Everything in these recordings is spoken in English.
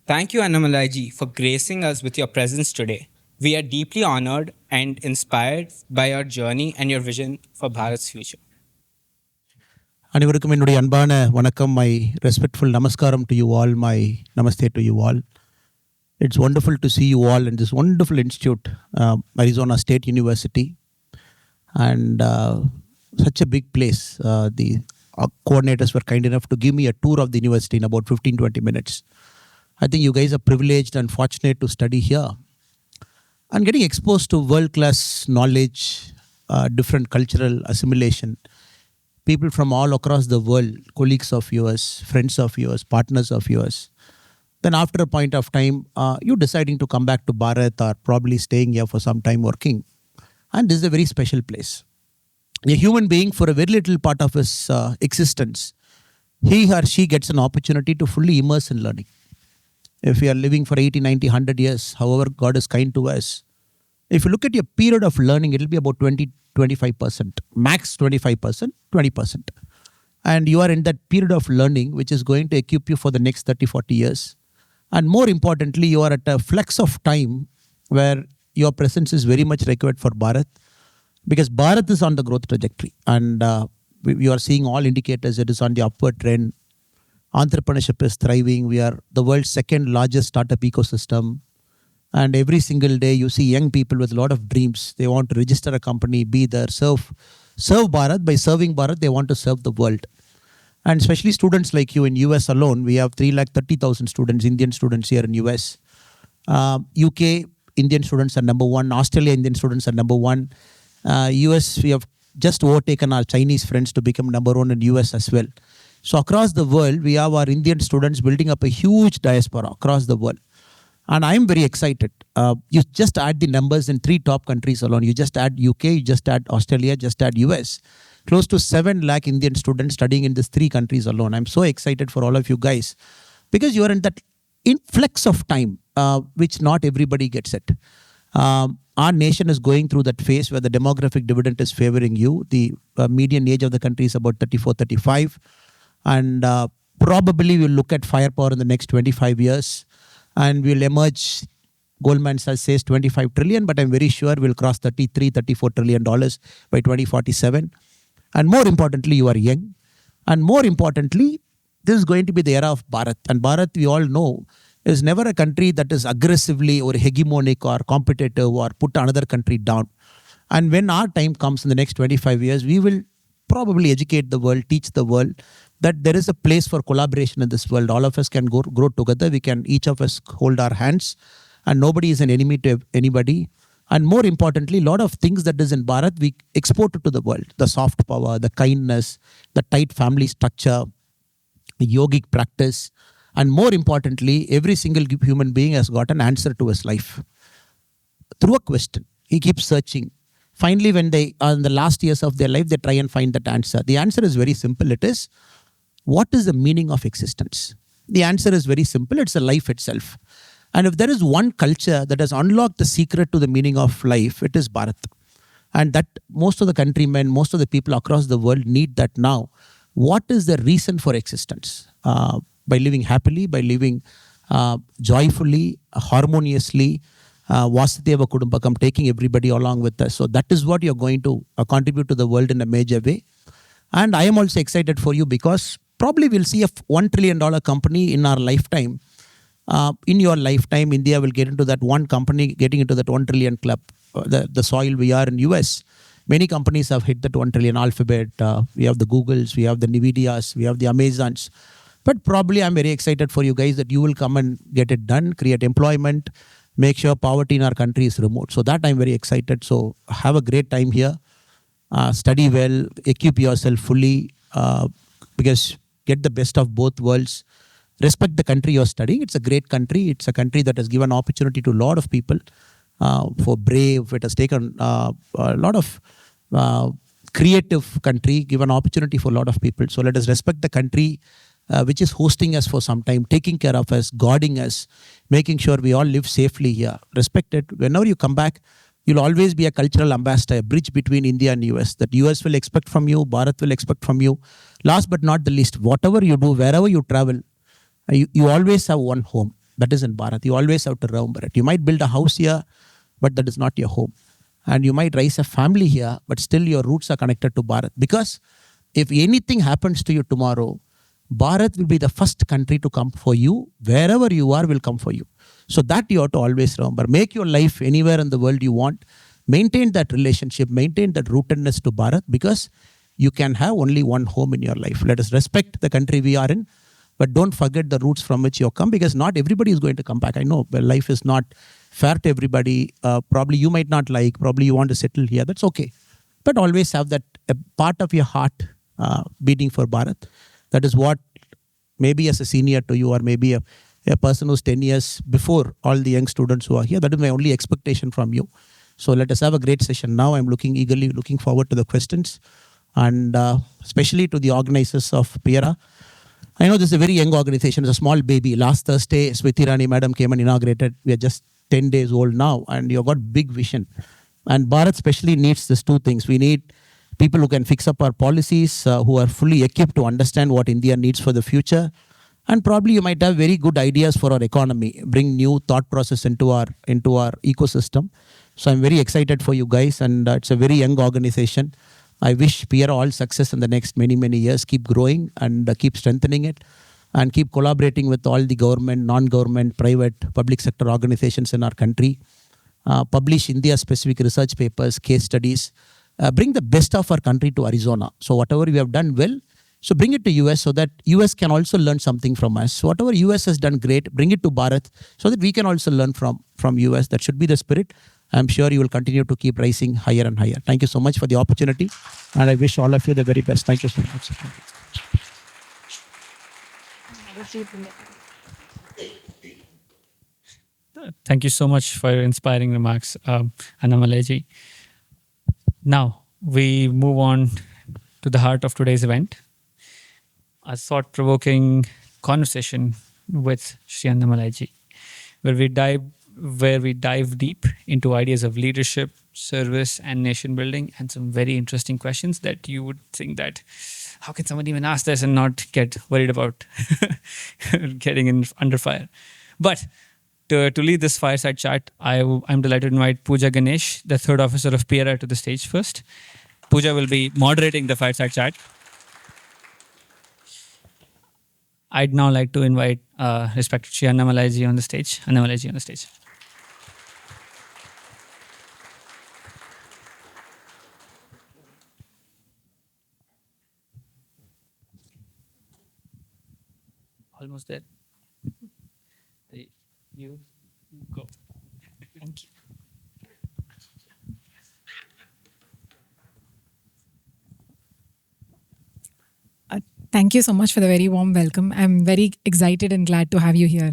Thank you, Annamalai ji, for gracing us with your presence today. We are deeply honored and inspired by your journey and your vision for Bharat's future. அனைவருக்கும் என்னுடைய அன்பான வணக்கம், my respectful நமஸ்காரம் to you all, my Namaste to you all. It's wonderful to see you all in this wonderful institute, Arizona State University, and such a big place. The coordinators were kind enough to give me a tour of the university in about 15-20 minutes. I think you guys are privileged and fortunate to study here and getting exposed to world-class knowledge, different cultural assimilation, people from all across the world, colleagues of yours, friends of yours, partners of yours. Then after a point of time, you deciding to come back to Bharat or probably staying here for some time working. And this is a very special place. A human being, for a very little part of his existence, he or she gets an opportunity to fully immerse in learning. If we are living for 80, 90, 100 years, however God is kind to us, if you look at your period of learning, it will be about 20-25%, max 25%, 20%. And you are in that period of learning, which is going to equip you for the next 30-40 years. And more importantly, you are at a flex of time where your presence is very much required for Bharat, because Bharat is on the growth trajectory. And you are seeing all indicators, it is on the upward trend. Entrepreneurship is thriving. We are the world's second largest startup ecosystem. And every single day you see young people with a lot of dreams. They want to register a company, be there, serve Bharat. By serving Bharat, they want to serve the world. And especially students like you in US alone, we have 330,000 students, Indian students here in US. UK, Indian students are number one. Australia, Indian students are number one. US, we have just overtaken our Chinese friends to become number one in US as well. So across the world, we have our Indian students building up a huge diaspora across the world. And I'm very excited. You just add the numbers in 3 top countries alone. You just add UK, you just add Australia, just add US. Close to 7 lakh Indian students studying in these 3 countries alone. I'm so excited for all of you guys, because you are in that influx of time, which not everybody gets it. Our nation is going through that phase where the demographic dividend is favoring you. The median age of the country is about 34, 35. And probably we'll look at firepower in the next 25 years. And we'll emerge, Goldman Sachs says 25 trillion, but I'm very sure we'll cross 33, 34 trillion dollars by 2047. And more importantly, you are young. And more importantly, this is going to be the era of Bharat. And Bharat, we all know, is never a country that is aggressively or hegemonic or competitive or put another country down. And when our time comes in the next 25 years, we will probably educate the world, teach the world that there is a place for collaboration in this world. All of us can grow together. We can, each of us, hold our hands, and nobody is an enemy to anybody. And more importantly, a lot of things that is in Bharat, we export it to the world. The soft power, the kindness, the tight family structure, the yogic practice. And more importantly, every single human being has got an answer to his life through a question. He keeps searching. Finally, when they are in the last years of their life, they try and find that answer. The answer is very simple. It is, what is the meaning of existence? The answer is very simple. It's a life itself. And if there is one culture that has unlocked the secret to the meaning of life, it is Bharat. And that most of the countrymen, most of the people across the world need that now. What is the reason for existence? By living happily, by living joyfully, harmoniously, Vasudeva Kudumbakam, taking everybody along with us. So that is what you're going to contribute to the world in a major way. And I am also excited for you, because probably we'll see a $1 trillion company in our lifetime. In your lifetime, India will get into that one company, getting into that 1 trillion club, the soil we are in US. Many companies have hit that 1 trillion. Alphabet, we have the Googles, we have the Nvidias, we have the Amazons. But probably I'm very excited for you guys that you will come and get it done, create employment, make sure poverty in our country is removed. So that I'm very excited. So have a great time here. Study well, equip yourself fully, because get the best of both worlds. Respect the country you're studying. It's a great country. It's a country that has given opportunity to a lot of people. For brave, it has taken a lot of creative country, given opportunity for a lot of people. So let us respect the country which is hosting us for some time, taking care of us, guarding us, making sure we all live safely here. Respect it. Whenever you come back, You'll always be a cultural ambassador, a bridge between India and US. That US will expect from you, Bharat will expect from you. Last but not the least, whatever you do, wherever you travel, you always have one home. That is in Bharat. You always have to remember it. You might build a house here, but that is not your home. And you might raise a family here, but still your roots are connected to Bharat. Because if anything happens to you tomorrow, Bharat will be the first country to come for you. Wherever you are will come for you. So that you have to always remember. Make your life anywhere in the world you want. Maintain that relationship. Maintain that rootedness to Bharat, because you can have only one home in your life. Let us respect the country we are in, but don't forget the roots from which you have come, because not everybody is going to come back. I know, but life is not fair to everybody. Probably you might not like, probably you want to settle here. That's okay. But always have that part of your heart beating for Bharat. That is what, maybe as a senior to you, or maybe a person who's 10 years before all the young students who are here, that is my only expectation from you. So let us have a great session now. I'm eagerly looking forward to the questions, and especially to the organizers of PIERA. I know this is a very young organization. It's a small baby. Last Thursday, Smriti Irani madam came and inaugurated. We are just 10 days old now, and you've got big vision. And Bharat especially needs these two things. We need people who can fix up our policies, who are fully equipped to understand what India needs for the future. And probably you might have very good ideas for our economy, bring new thought process into our ecosystem. So I'm very excited for you guys, and it's a very young organization. I wish PIERA all success in the next many, many years. Keep growing and keep strengthening it, and keep collaborating with all the government, non-government, private, public sector organizations in our country. Publish India-specific research papers, case studies. Bring the best of our country to Arizona. So whatever we have done well, so bring it to US, so that US can also learn something from us. So whatever US has done great, bring it to Bharat, so that we can also learn from US. That should be the spirit. I'm sure you will continue to keep rising higher and higher. Thank you so much for the opportunity, and I wish all of you the very best. Thank you so much. Thank you so much for your inspiring remarks, Annamalai ji. Now, we move on to the heart of today's event, a thought-provoking conversation with Shri Annamalai ji, where we dive deep into ideas of leadership, service, and nation building, and some very interesting questions that you would think that, how can someone even ask this and not get worried about getting under fire? But to lead this fireside chat, I'm delighted to invite Pooja Ganesh, the third officer of PIERA, to the stage first. Pooja will be moderating the fireside chat. I'd now like to invite respected Shri Annamalai ji on the stage. Annamalai ji on the stage. Almost there. You go. Thank you. Thank you so much for the very warm welcome. I'm very excited and glad to have you here.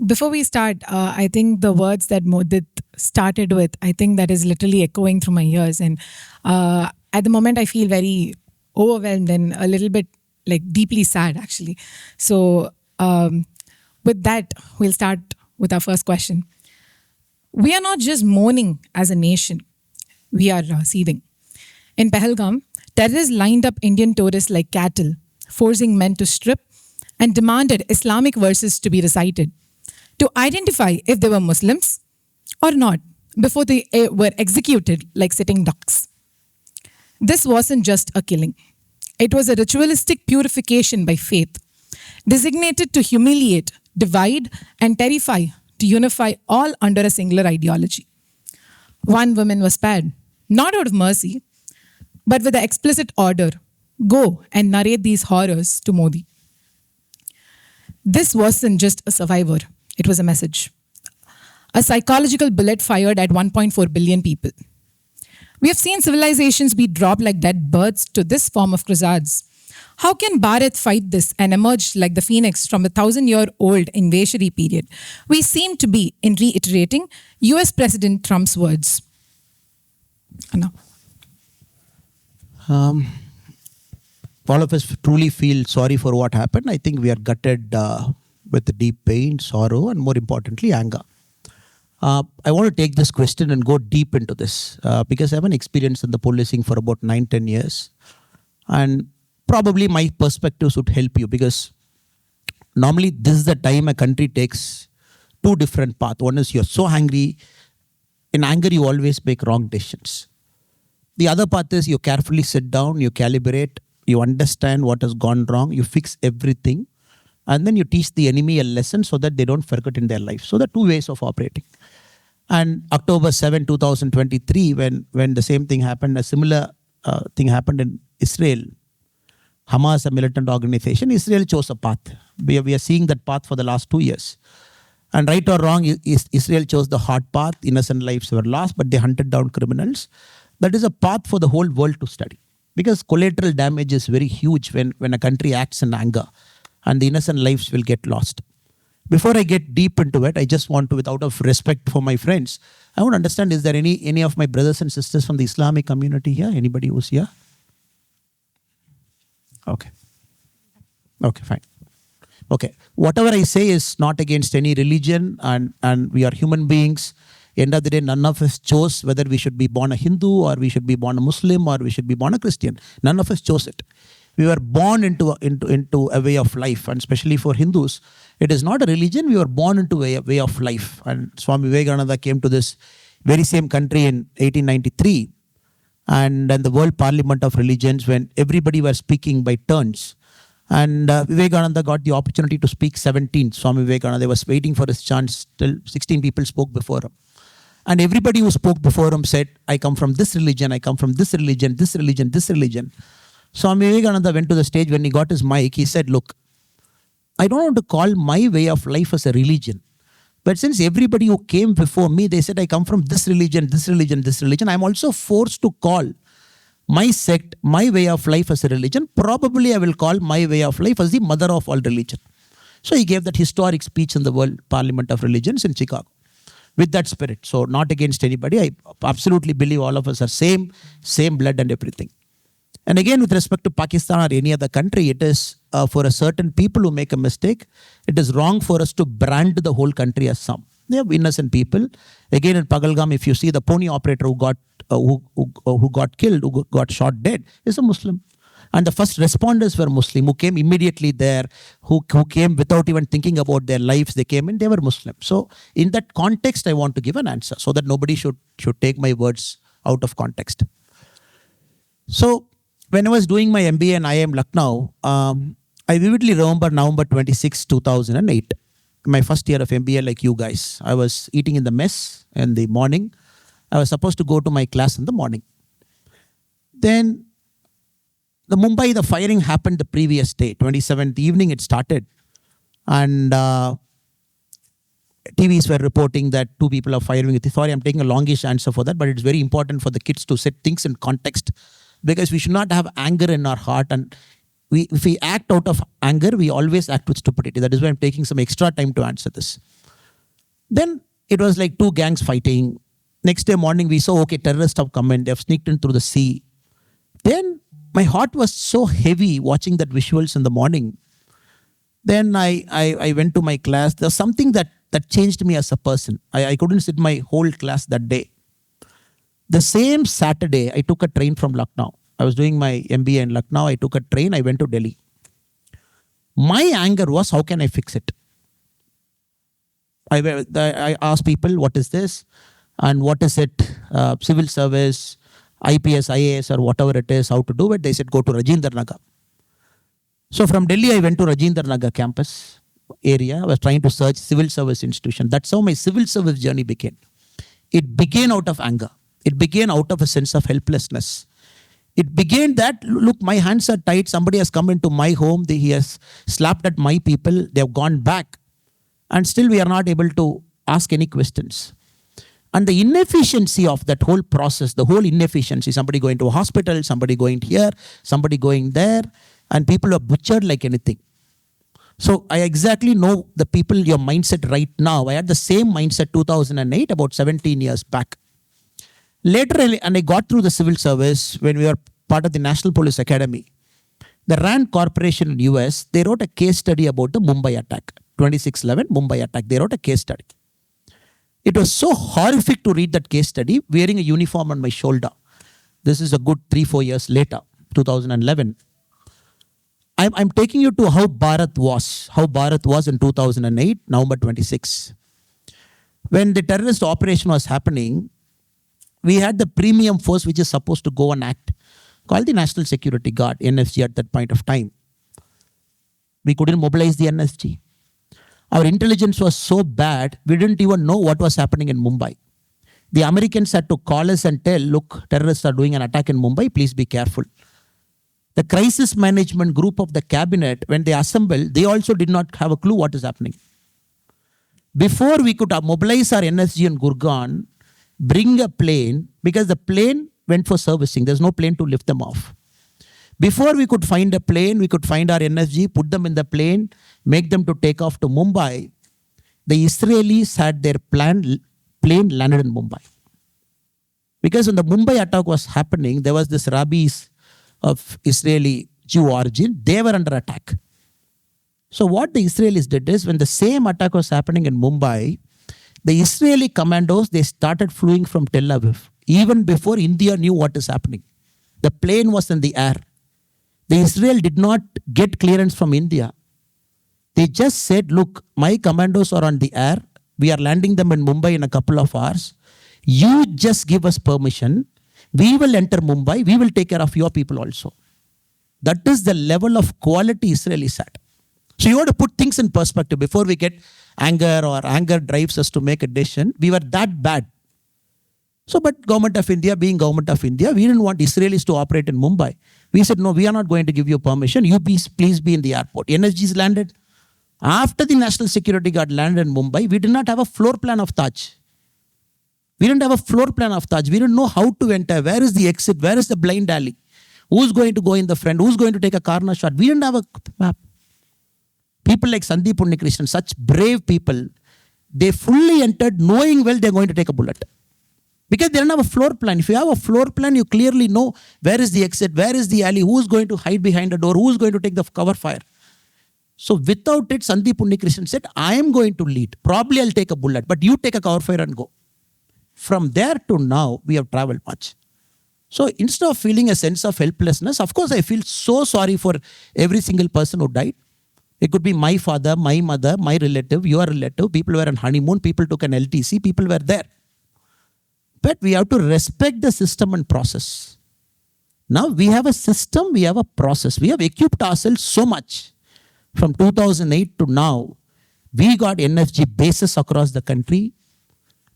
Before we start, I think the words that Modit started with, I think that is literally echoing through my ears. And at the moment, I feel very overwhelmed and a little bit like deeply sad, actually. So with that, we'll start with our first question. We are not just mourning as a nation. We are seething. In Pahalgam, terrorists lined up Indian tourists like cattle, forcing men to strip, and demanded Islamic verses to be recited to identify if they were Muslims or not before they were executed like sitting ducks. This wasn't just a killing. It was a ritualistic purification by faith, designated to humiliate, divide, and terrify, to unify all under a singular ideology. One woman was spared, not out of mercy, but with the explicit order, go and narrate these horrors to Modi. This wasn't just a survivor, it was a message. A psychological bullet fired at 1.4 billion people. We have seen civilizations be dropped like dead birds to this form of crusades. How can Bharat fight this and emerge like the phoenix from the 1,000-year-old invasionary period? We seem to be in reiterating US President Trump's words. Anna. All of us truly feel sorry for what happened. I think we are gutted with deep pain, sorrow, and more importantly, anger. I want to take this question and go deep into this because I have an experience in the policing for about 9-10 years. And probably my perspectives would help you because normally this is the time a country takes two different paths. One is you're so angry. In anger, you always make wrong decisions. The other path is you carefully sit down, you calibrate, you understand what has gone wrong, you fix everything, and then you teach the enemy a lesson so that they don't forget in their life. So there are two ways of operating. And October 7, 2023, when the same thing happened, a similar thing happened in Israel. Hamas, a militant organization, Israel chose a path. We are seeing that path for the last 2 years. And right or wrong, Israel chose the hard path. Innocent lives were lost, but they hunted down criminals. That is a path for the whole world to study. Because collateral damage is very huge when a country acts in anger and the innocent lives will get lost. Before I get deep into it, I just want to, without of respect for my friends, I want to understand, is there any of my brothers and sisters from the Islamic community here? Anybody who's here? Okay. Okay, fine. Okay. Whatever I say is not against any religion and we are human beings. End of the day, none of us chose whether we should be born a Hindu or we should be born a Muslim or we should be born a Christian. None of us chose it. We were born into a way of life, and especially for Hindus, it is not a religion. We were born into a way of life. And Swami Vivekananda came to this very same country in 1893, and then the World Parliament of Religions, when everybody were speaking by turns. And Vivekananda got the opportunity to speak 17. Swami Vivekananda was waiting for his chance till 16 people spoke before him. And everybody who spoke before him said, I come from this religion, I come from this religion, this religion, this religion. Swami Vivekananda went to the stage. When he got his mic, he said, look, I don't want to call my way of life as a religion. But since everybody who came before me, they said, I come from this religion, this religion, this religion, I'm also forced to call my sect, my way of life as a religion. Probably I will call my way of life as the mother of all religion. So he gave that historic speech in the World Parliament of Religions in Chicago with that spirit. So not against anybody. I absolutely believe all of us are same blood and everything. And again, with respect to Pakistan or any other country, it is for a certain people who make a mistake, it is wrong for us to brand the whole country as some. They are innocent people. Again, in Pagalgam, if you see the pony operator who got killed, who got shot dead, is a Muslim. And the first responders were Muslim, who came immediately there, who came without even thinking about their lives. They came in, they were Muslim. So in that context, I want to give an answer so that nobody should take my words out of context. So when I was doing my MBA in IIM Lucknow, I vividly remember November 26, 2008, my first year of MBA like you guys. I was eating in the mess in the morning. I was supposed to go to my class in the morning. Then the firing happened the previous day, 27th evening it started. And TVs were reporting that 2 people are firing. Sorry, I'm taking a longish answer for that, but it's very important for the kids to set things in context because we should not have anger in our heart. And if we act out of anger, we always act with stupidity. That is why I'm taking some extra time to answer this. Then it was like 2 gangs fighting. Next day morning, we saw, okay, terrorists have come in. They have sneaked in through the sea. Then my heart was so heavy watching that visuals in the morning. Then I went to my class. There's something that changed me as a person. I couldn't sit my whole class that day. The same Saturday, I took a train from Lucknow. I was doing my MBA in Lucknow. I took a train. I went to Delhi. My anger was, how can I fix it? I asked people, what is this? And what is it? Civil service, IPS, IAS, or whatever it is, how to do it. They said, go to Rajendra Nagar. So from Delhi, I went to Rajendra Nagar campus area. I was trying to search civil service institution. That's how my civil service journey began. It began out of anger. It began out of a sense of helplessness. It began that, look, my hands are tied. Somebody has come into my home. He has slapped at my people. They have gone back. And still we are not able to ask any questions. And the inefficiency of that whole process, the whole inefficiency, somebody going to a hospital, somebody going here, somebody going there, and people are butchered like anything. So I exactly know the people, your mindset right now. I had the same mindset 2008, about 17 years back. Later, and I got through the civil service when we were part of the National Police Academy. The RAND Corporation in US, they wrote a case study about the Mumbai attack, 26/11 Mumbai attack. They wrote a case study. It was so horrific to read that case study wearing a uniform on my shoulder. This is a good 3-4 years later, 2011. I'm taking you to how Bharat was in 2008, November 26. When the terrorist operation was happening, we had the premium force which is supposed to go and act, called the National Security Guard, NSG at that point of time. We couldn't mobilize the NSG. Our intelligence was so bad, we didn't even know what was happening in Mumbai. The Americans had to call us and tell, look, terrorists are doing an attack in Mumbai, please be careful. The crisis management group of the cabinet, when they assembled, they also did not have a clue what is happening. Before we could mobilize our NSG in Gurgaon, bring a plane, because the plane went for servicing. There's no plane to lift them off. Before we could find a plane, we could find our NSG, put them in the plane, make them to take off to Mumbai. The Israelis had their plane landed in Mumbai. Because when the Mumbai attack was happening, there was this rabbis of Israeli Jew origin. They were under attack. So what the Israelis did is, when the same attack was happening in Mumbai, the Israeli commandos, they started flying from Tel Aviv, even before India knew what is happening. The plane was in the air. The Israel did not get clearance from India. They just said, look, my commandos are on the air. We are landing them in Mumbai in a couple of hours. You just give us permission. We will enter Mumbai. We will take care of your people also. That is the level of quality Israelis had. So you have to put things in perspective before we get anger, or anger drives us to make a decision. We were that bad. So, but Government of India, being Government of India, we didn't want Israelis to operate in Mumbai. We said, no, we are not going to give you permission. You please be in the airport. NSGs landed. After the National Security Guard landed in Mumbai, we did not have a floor plan of Taj. We didn't have a floor plan of Taj. We didn't know how to enter. Where is the exit? Where is the blind alley? Who's going to go in the front? Who's going to take a corner shot? We didn't have a map. People like Sandeep Unnikrishnan, such brave people, they fully entered knowing well they're going to take a bullet. Because they don't have a floor plan. If you have a floor plan, you clearly know where is the exit, where is the alley, who's going to hide behind a door, who's going to take the cover fire. So without it, Sandeep Unnikrishnan said, I am going to lead. Probably I'll take a bullet, but you take a cover fire and go. From there to now, we have traveled much. So instead of feeling a sense of helplessness, of course, I feel so sorry for every single person who died. It could be my father, my mother, my relative, your relative. People were on honeymoon. People took an LTC. People were there. But we have to respect the system and process. Now we have a system, we have a process. We have equipped ourselves so much. From 2008 to now, we got NFG bases across the country.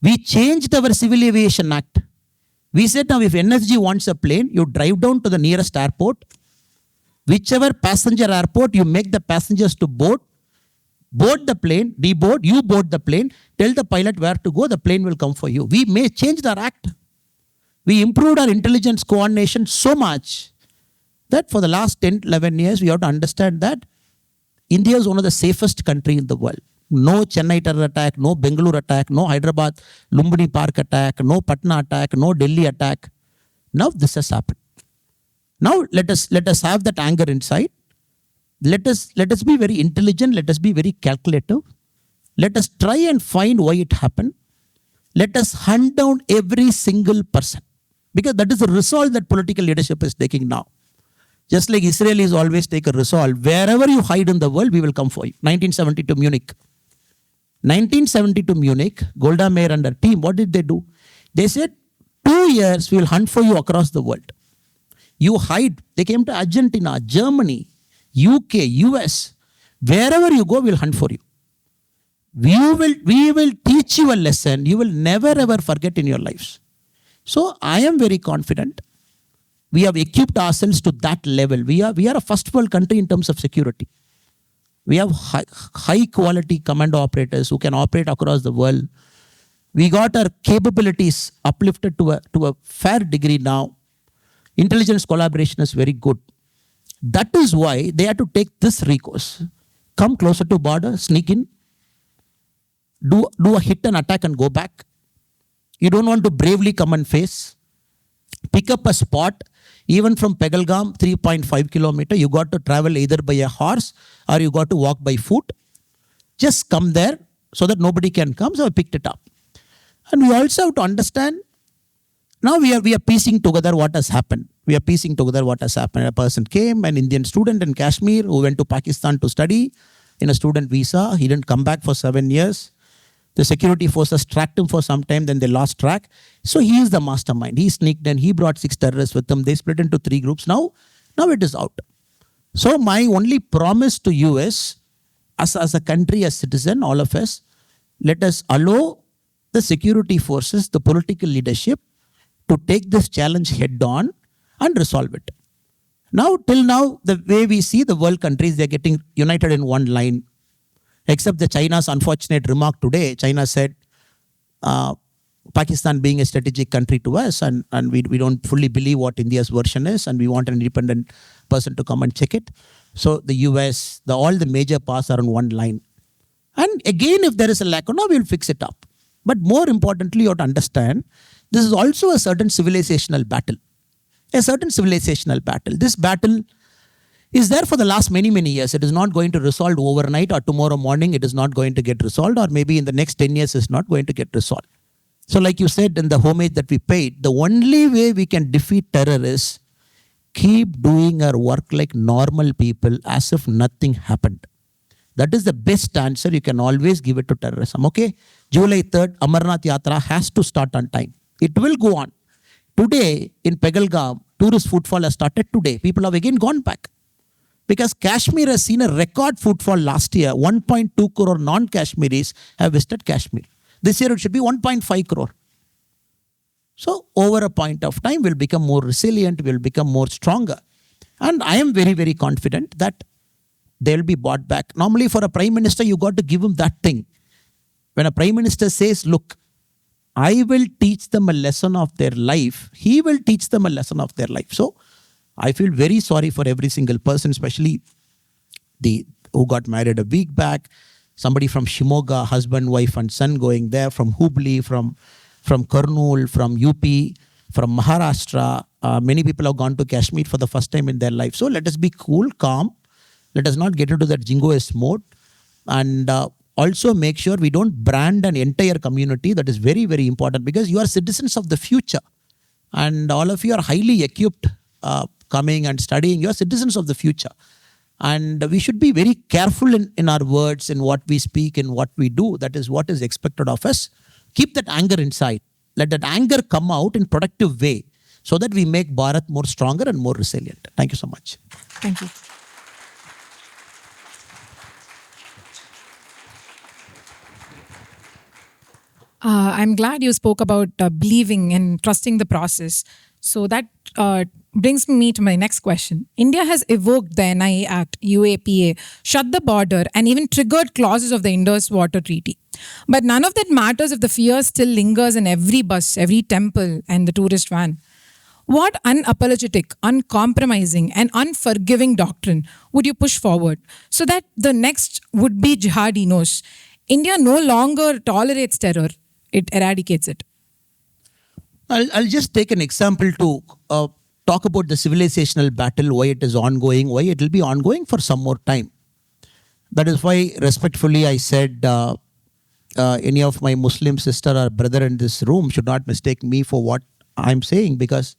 We changed our Civil Aviation Act. We said now if NFG wants a plane, you drive down to the nearest airport. Whichever passenger airport, you make the passengers to board the plane, deboard, you board the plane, tell the pilot where to go, the plane will come for you. We may change our act. We improved our intelligence coordination so much that for the last 10, 11 years, we have to understand that India is one of the safest countries in the world. No Chennai terror attack, no Bengaluru attack, no Hyderabad Lumbini Park attack, no Patna attack, no Delhi attack. Now this has happened. Now let us have that anger inside. Let us be very intelligent. Let us be very calculative. Let us try and find why it happened. Let us hunt down every single person. Because that is the resolve that political leadership is taking now. Just like Israelis always take a resolve. Wherever you hide in the world, we will come for you. 1972 Munich. 1972 Munich, Golda Meir and her team, what did they do? They said, 2 years we will hunt for you across the world. You hide. They came to Argentina, Germany, UK, US. Wherever you go, we'll hunt for you. We will teach you a lesson you will never ever forget in your lives. So I am very confident. We have equipped ourselves to that level. We are a first world country in terms of security. We have high quality commando operators who can operate across the world. We got our capabilities uplifted to a fair degree now. Intelligence collaboration is very good. That is why they had to take this recourse. Come closer to border, sneak in, do a hit and attack and go back. You don't want to bravely come and face. Pick up a spot. Even from Pegalgam, 3.5 kilometer, you got to travel either by a horse or you got to walk by foot. Just come there so that nobody can come. So I picked it up. And we also have to understand, now we are piecing together what has happened. We are piecing together what has happened. A person came, an Indian student in Kashmir who went to Pakistan to study in a student visa. He didn't come back for 7 years. The security forces tracked him for some time, then they lost track. So he is the mastermind. He sneaked in, he brought 6 terrorists with him. They split into 3 groups. Now it is out. So my only promise to you is, as a country, as citizen, all of us, let us allow the security forces, the political leadership, to take this challenge head on and resolve it. Now, till now, the way we see the world countries, they're getting united in one line. Except the China's unfortunate remark today. China said, Pakistan being a strategic country to us, and we don't fully believe what India's version is, and we want an independent person to come and check it. So the US, all the major powers are on one line. And again, if there is a lack, no, we'll fix it up. But more importantly, you have to understand, this is also a certain civilizational battle. A certain civilizational battle. This battle is there for the last many, many years. It is not going to resolve overnight, or tomorrow morning it is not going to get resolved, or maybe in the next 10 years it's not going to get resolved. So like you said in the homage that we paid, the only way we can defeat terror is keep doing our work like normal people as if nothing happened. That is the best answer you can always give it to terrorism. Okay, July 3rd, Amarnath Yatra has to start on time. It will go on. Today in Pegalgam, tourist footfall has started today. People have again gone back. Because Kashmir has seen a record footfall last year. 1.2 crore non-Kashmiris have visited Kashmir. This year it should be 1.5 crore. So over a point of time, we'll become more resilient, we'll become more stronger. And I am very, very confident that they'll be brought back. Normally for a prime minister, you got to give him that thing. When a prime minister says, look, I will teach them a lesson of their life, he will teach them a lesson of their life. So I feel very sorry for every single person, especially who got married a week back. Somebody from Shimoga, husband, wife and son going there, from Hubli, from Kurnool, from UP, from Maharashtra. Many people have gone to Kashmir for the first time in their life. So let us be cool, calm. Let us not get into that jingoist mode. And also make sure we don't brand an entire community. That is very, very important, because you are citizens of the future. And all of you are highly equipped, coming and studying. You are citizens of the future. And we should be very careful in our words, in what we speak, in what we do. That is what is expected of us. Keep that anger inside. Let that anger come out in productive way, so that we make Bharat more stronger and more resilient. Thank you so much. Thank you. I'm glad you spoke about believing and trusting the process. So that brings me to my next question. India has evoked the NIA Act, UAPA, shut the border, and even triggered clauses of the Indus Water Treaty. But none of that matters if the fear still lingers in every bus, every temple, and the tourist van. What unapologetic, uncompromising, and unforgiving doctrine would you push forward so that the next would-be jihadi knows India no longer tolerates terror, it eradicates it? I'll just take an example to talk about the civilizational battle, why it is ongoing, why it will be ongoing for some more time. That is why, respectfully, I said any of my Muslim sister or brother in this room should not mistake me for what I'm saying, because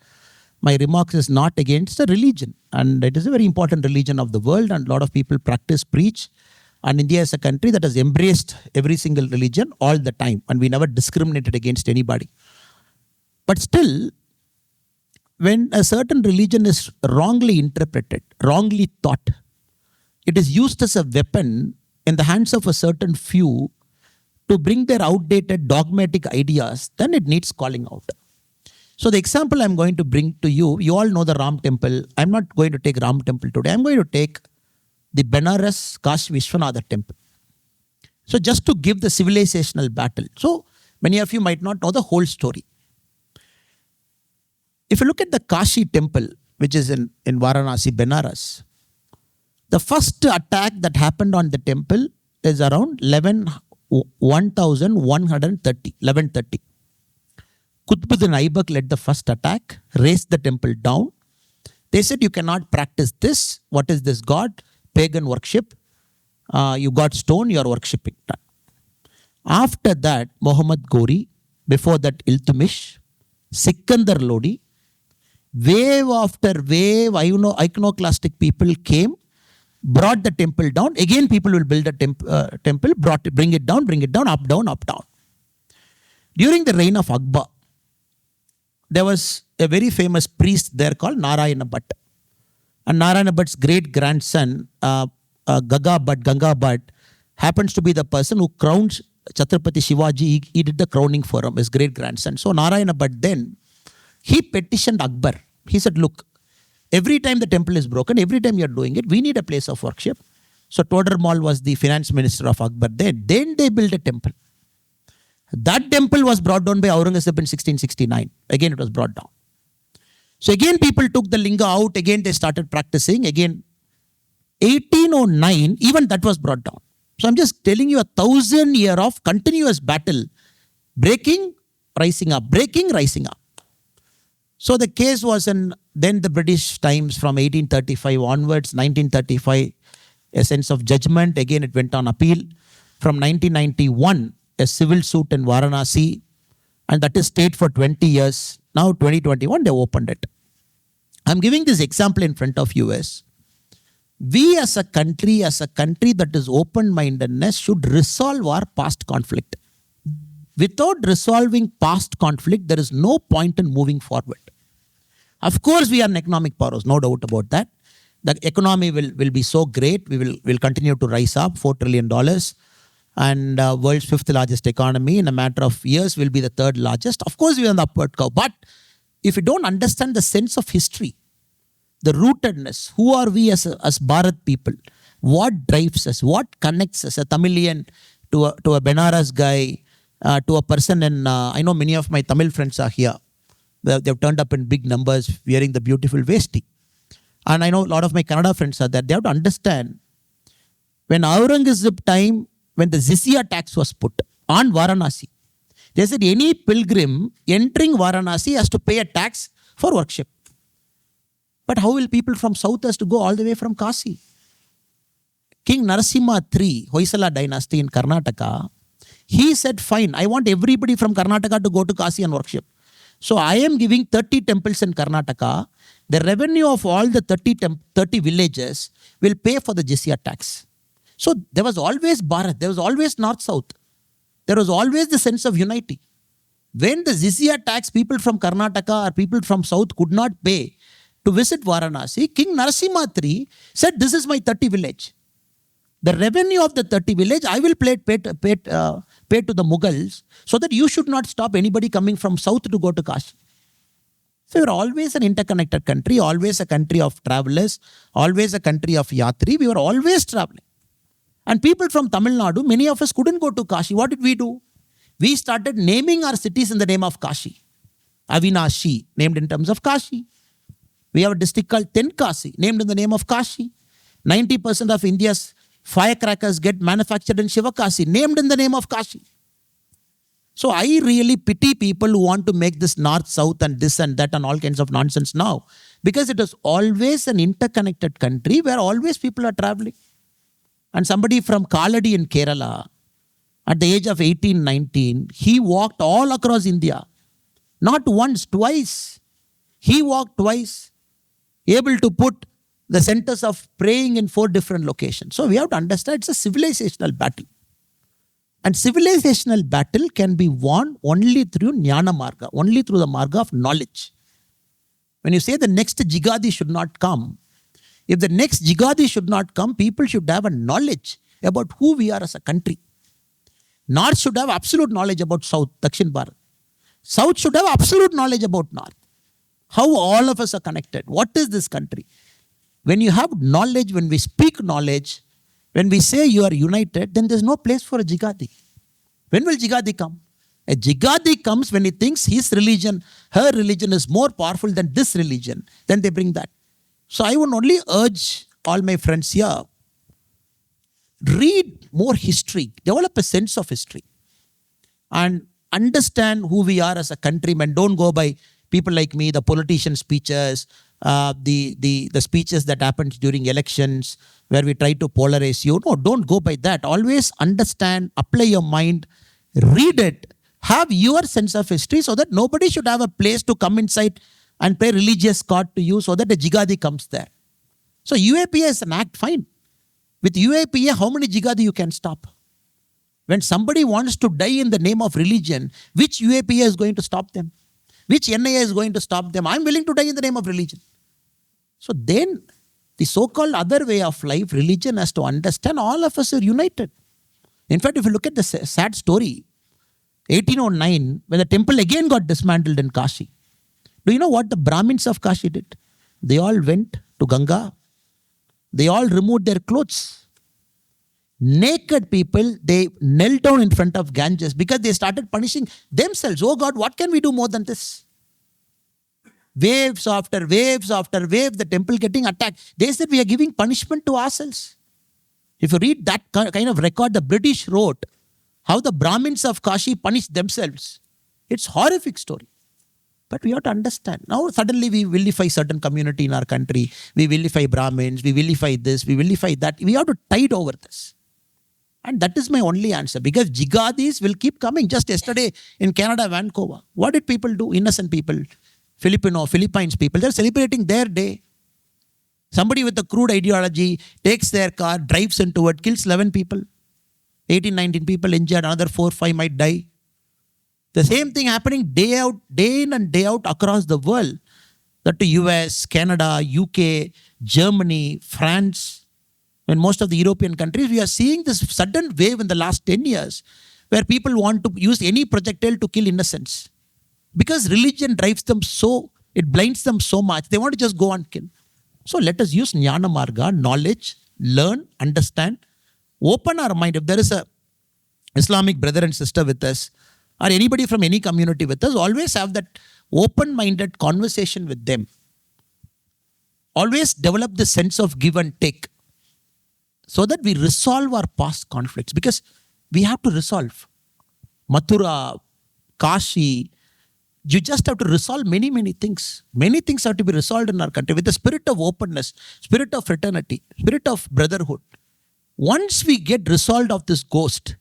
my remarks is not against the religion. And it is a very important religion of the world, and a lot of people practice, preach. And India is a country that has embraced every single religion all the time. And we never discriminated against anybody. But still, when a certain religion is wrongly interpreted, wrongly taught, it is used as a weapon in the hands of a certain few to bring their outdated dogmatic ideas, then it needs calling out. So the example I'm going to bring to you, you all know the Ram temple. I'm not going to take Ram temple today. I'm going to take the Benares Kashi Vishwanatha temple. So just to give the civilizational battle. So many of you might not know the whole story. If you look at the Kashi temple, which is in Varanasi, Benares, the first attack that happened on the temple is around 1130. Qutbuddin Aibak led the first attack, raised the temple down. They said, you cannot practice this. What is this god? Pagan worship. You got stone, you are worshipping. After that, Muhammad Ghori, before that Iltutmish, Sikandar Lodi, wave after wave, iconoclastic people came, brought the temple down. Again, people will build a temple, bring it down, up, down, up, down. During the reign of Akbar, there was a very famous priest there called Narayana Bhatt. And Narayana Bhatt's great grandson, Ganga Bhatt, happens to be the person who crowned Chhatrapati Shivaji. He did the crowning for him, his great grandson. So Narayana Bhatt then, he petitioned Akbar. He said, look, every time the temple is broken, every time you're doing it, we need a place of worship. So Todarmal was the finance minister of Akbar then. Then they built a temple. That temple was brought down by Aurangzeb in 1669. Again, it was brought down. So again, people took the linga out. Again, they started practicing. Again, 1809, even that was brought down. So I'm just telling you 1,000 year of continuous battle. Breaking, rising up. Breaking, rising up. So the case was in then the British times from 1835 onwards, 1935, a sense of judgment. Again, it went on appeal. From 1991, a civil suit in Varanasi, and that is stayed for 20 years. Now, 2021, they opened it. I'm giving this example in front of you as we as a country that is open-mindedness should resolve our past conflict. Without resolving past conflict, there is no point in moving forward. Of course, we are an economic powerhouse, no doubt about that. The economy will be so great, we'll continue to rise up, $4 trillion. And world's 5th largest economy in a matter of years will be the 3rd largest. Of course, we are on the upward curve. But if you don't understand the sense of history, the rootedness, who are we as Bharat people? What drives us? What connects us? A Tamilian to a Benaras guy, to a person in, I know many of my Tamil friends are here. They've turned up in big numbers wearing the beautiful vesti. And I know a lot of my Kannada friends are there. They have to understand, when Aurangzeb time, when the jizya tax was put on Varanasi, they said any pilgrim entering Varanasi has to pay a tax for worship. But how will people from south has to go all the way from Kasi? King Narasimha III, Hoysala dynasty in Karnataka, he said, fine, I want everybody from Karnataka to go to Kasi and worship. So I am giving 30 temples in Karnataka. The revenue of all the 30 villages will pay for the jizya tax. So there was always Bharat, there was always North-South. There was always the sense of unity. When the jizya tax, people from Karnataka or people from South could not pay to visit Varanasi, King Narasimha III said, this is my 30 village. The revenue of the 30 village, I will pay to the Mughals so that you should not stop anybody coming from South to go to Kashi. So we were always an interconnected country, always a country of travelers, always a country of yatri. We were always traveling. And people from Tamil Nadu, many of us couldn't go to Kashi. What did we do? We started naming our cities in the name of Kashi. Avinashi, named in terms of Kashi. We have a district called Tenkasi, named in the name of Kashi. 90% of India's firecrackers get manufactured in Shivakasi, named in the name of Kashi. So I really pity people who want to make this north, south and this and that and all kinds of nonsense now. Because it is always an interconnected country where always people are traveling. And somebody from Kaladi in Kerala, at the age of 18, 19, he walked all across India. Not once, twice. He walked twice, able to put the centers of praying in 4 different locations. So we have to understand it's a civilizational battle. And civilizational battle can be won only through Jnana Marga, only through the Marga of knowledge. When you say the next Jigadi should not come, if the next Jigadi should not come, people should have a knowledge about who we are as a country. North should have absolute knowledge about South, Dakshin Bharat. South should have absolute knowledge about North. How all of us are connected. What is this country? When you have knowledge, when we speak knowledge, when we say you are united, then there's no place for a Jigadi. When will Jigadi come? A Jigadi comes when he thinks his religion, her religion is more powerful than this religion. Then they bring that. So I would only urge all my friends here, read more history, develop a sense of history, and understand who we are as a countryman. Don't go by people like me, the politician speeches, the speeches that happened during elections where we try to polarize you. No, don't go by that. Always understand, apply your mind, read it, Have your sense of history so that nobody should have a place to come inside and pay religious court to you so that a jihadi comes there. So UAPA is an act, fine. With UAPA, how many jihadi you can stop? When somebody wants to die in the name of religion, which UAPA is going to stop them? Which NIA is going to stop them? I'm willing to die in the name of religion. So then, the so-called other way of life, religion has to understand all of us are united. In fact, if you look at the sad story, 1809, when the temple again got dismantled in Kashi, do you know what the Brahmins of Kashi did? They all went to Ganga. They all removed their clothes. Naked people, they knelt down in front of Ganges because they started punishing themselves. Oh God, what can we do more than this? Waves after waves after waves, the temple getting attacked. They said we are giving punishment to ourselves. If you read that kind of record the British wrote, how the Brahmins of Kashi punished themselves, it's a horrific story. But we have to understand. Now suddenly we vilify certain community in our country. We vilify Brahmins, we vilify this, we vilify that. We have to tide over this. And that is my only answer, because jihadis will keep coming. Just yesterday in Canada, Vancouver, what did people do? Innocent people, Philippines people, they're celebrating their day. Somebody with a crude ideology takes their car, drives into it, kills 11 people. 18, 19 people injured, another 4, 5 might die. The same thing happening day in and day out across the world. That to US, Canada, UK, Germany, France, in most of the European countries, we are seeing this sudden wave in the last 10 years where people want to use any projectile to kill innocents. Because religion drives them so, it blinds them so much, they want to just go and kill. So let us use Jnana Marga, knowledge, learn, understand, open our mind. If there is a Islamic brother and sister with us, or anybody from any community with us, always have that open-minded conversation with them. Always develop the sense of give and take so that we resolve our past conflicts, because we have to resolve. Mathura, Kashi, you just have to resolve many, many things. Many things have to be resolved in our country with the spirit of openness, spirit of fraternity, spirit of brotherhood. Once we get resolved of this ghost,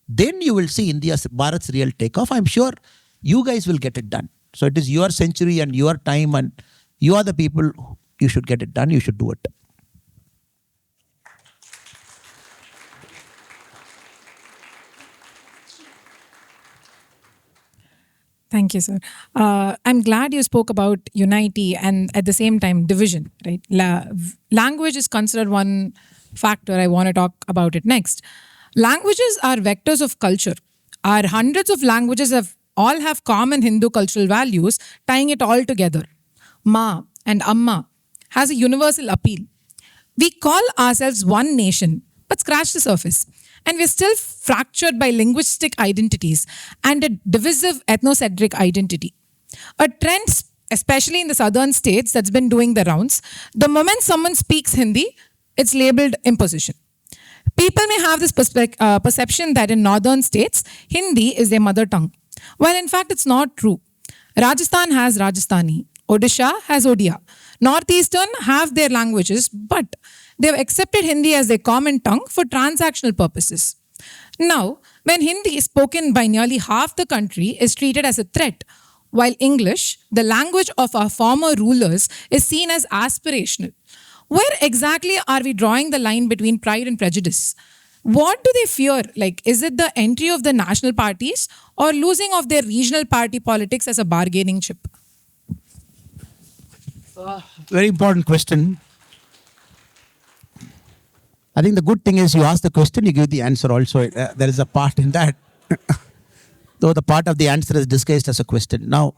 then you will see India's, Bharat's real takeoff. I'm sure you guys will get it done. So it is your century and your time, and you are the people, you should get it done, you should do it. Thank you, sir. I'm glad you spoke about unity and at the same time division, right? Language is considered one factor. I want to talk about it next. Languages are vectors of culture. Our hundreds of languages all have common Hindu cultural values, tying it all together. Ma and Amma has a universal appeal. We call ourselves one nation, but scratch the surface. And we're still fractured by linguistic identities and a divisive ethnocentric identity. A trend, especially in the southern states, that's been doing the rounds. The moment someone speaks Hindi, it's labeled imposition. People may have this perception that in northern states, Hindi is their mother tongue. While in fact, it's not true. Rajasthan has Rajasthani. Odisha has Odia. Northeastern have their languages, but they've accepted Hindi as their common tongue for transactional purposes. Now, when Hindi is spoken by nearly half the country is treated as a threat, while English, the language of our former rulers, is seen as aspirational. Where exactly are we drawing the line between pride and prejudice? What do they fear? Like, is it the entry of the national parties or losing of their regional party politics as a bargaining chip? Very important question. I think the good thing is you ask the question, you give the answer also. There is a part in that. Though the part of the answer is disguised as a question. Now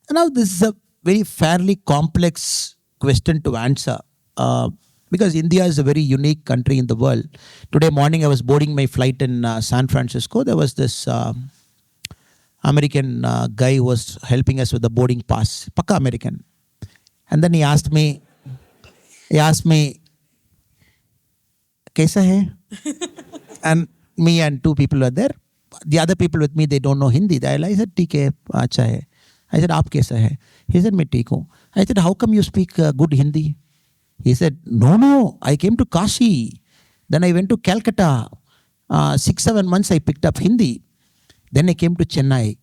this is a very fairly complex question to answer. Because India is a very unique country in the world. Today morning I was boarding my flight in San Francisco. There was this American guy who was helping us with the boarding pass. Pakka American. And then he asked me, Kaisa hai? And me and two people were there. The other people with me, they don't know Hindi. I said, ठीक है, अच्छा है. I said, आप कैसा है? He said, मैं ठीक हूँ. I said, how come you speak good Hindi? He said, no, I came to Kashi. Then I went to Calcutta. 6-7 months I picked up Hindi. Then I came to Chennai.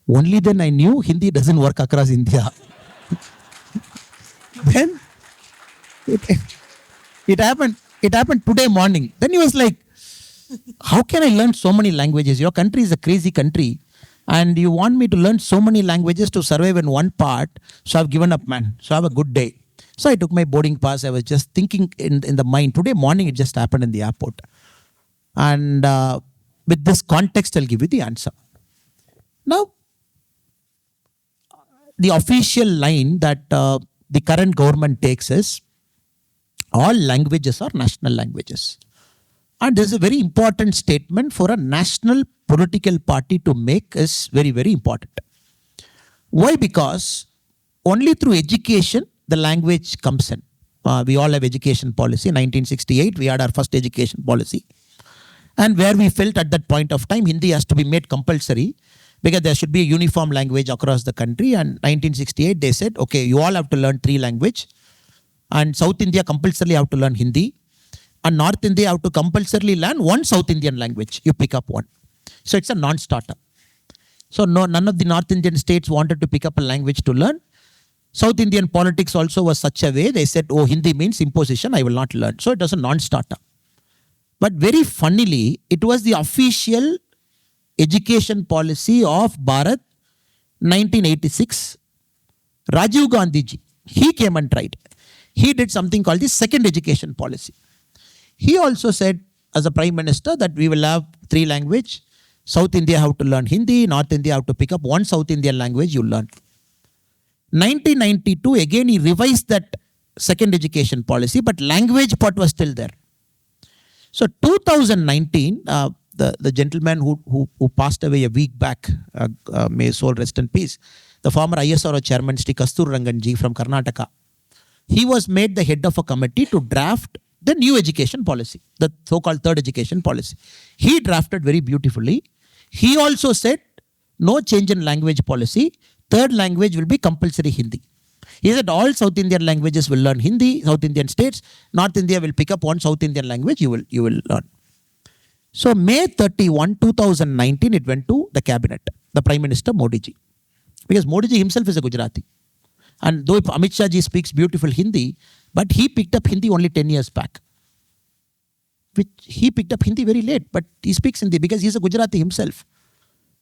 Only then I knew Hindi doesn't work across India. Then it, it happened. It happened today morning. Then he was like, how can I learn so many languages? Your country is a crazy country. And you want me to learn so many languages to survive in one part. So I've given up, man. So have a good day. So I took my boarding pass. I was just thinking in the mind. Today morning, it just happened in the airport. And with this context, I'll give you the answer. Now, the official line that the current government takes is all languages are national languages. And there's a very important statement for a national political party to make is very, very important. Why? Because only through education, the language comes in. We all have education policy. In 1968, we had our first education policy. And where we felt at that point of time, Hindi has to be made compulsory because there should be a uniform language across the country. And 1968, they said, okay, you all have to learn 3 languages. And South India compulsorily have to learn Hindi. And North India have to compulsorily learn 1 South Indian language. You pick up one. So it's a non-starter. So none of the North Indian states wanted to pick up a language to learn. South Indian politics also was such a way. They said, oh, Hindi means imposition. I will not learn. So it was a non-starter. But very funnily, it was the official education policy of Bharat 1986. Rajiv Gandhi ji, he came and tried. He did something called the second education policy. He also said as a prime minister that we will have 3 languages. South India have to learn Hindi, North India have to pick up 1 South Indian language you learn. 1992, again he revised that second education policy, but language part was still there. So 2019, the gentleman who passed away a week back, may his soul rest in peace, the former ISRO chairman, Sri Kastur Ranganji from Karnataka, he was made the head of a committee to draft the new education policy, the so-called third education policy. He drafted very beautifully. He also said, no change in language policy. Third language will be compulsory Hindi. He said all South Indian languages will learn Hindi, South Indian states. North India will pick up 1 South Indian language you will learn. So May 31, 2019, it went to the cabinet, the Prime Minister Modi ji. Because Modi ji himself is a Gujarati. And though Amit Shah ji speaks beautiful Hindi, but he picked up Hindi only 10 years back. He picked up Hindi very late, but he speaks Hindi because he's a Gujarati himself.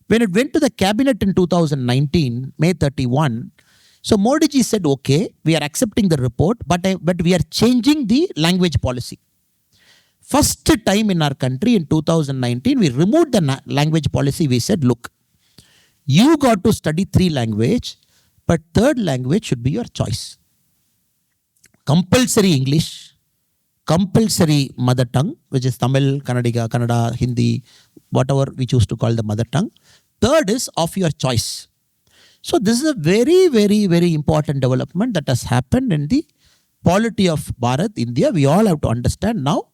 When it went to the cabinet in 2019, May 31, so Modi ji said, okay, we are accepting the report, but we are changing the language policy. First time in our country in 2019, we removed the language policy. We said, look, you got to study 3 languages, but third language should be your choice. Compulsory English, compulsory mother tongue, which is Tamil, Kannada, Hindi, whatever we choose to call the mother tongue. Third is of your choice. So this is a very, very, very important development that has happened in the polity of Bharat, India. We all have to understand now.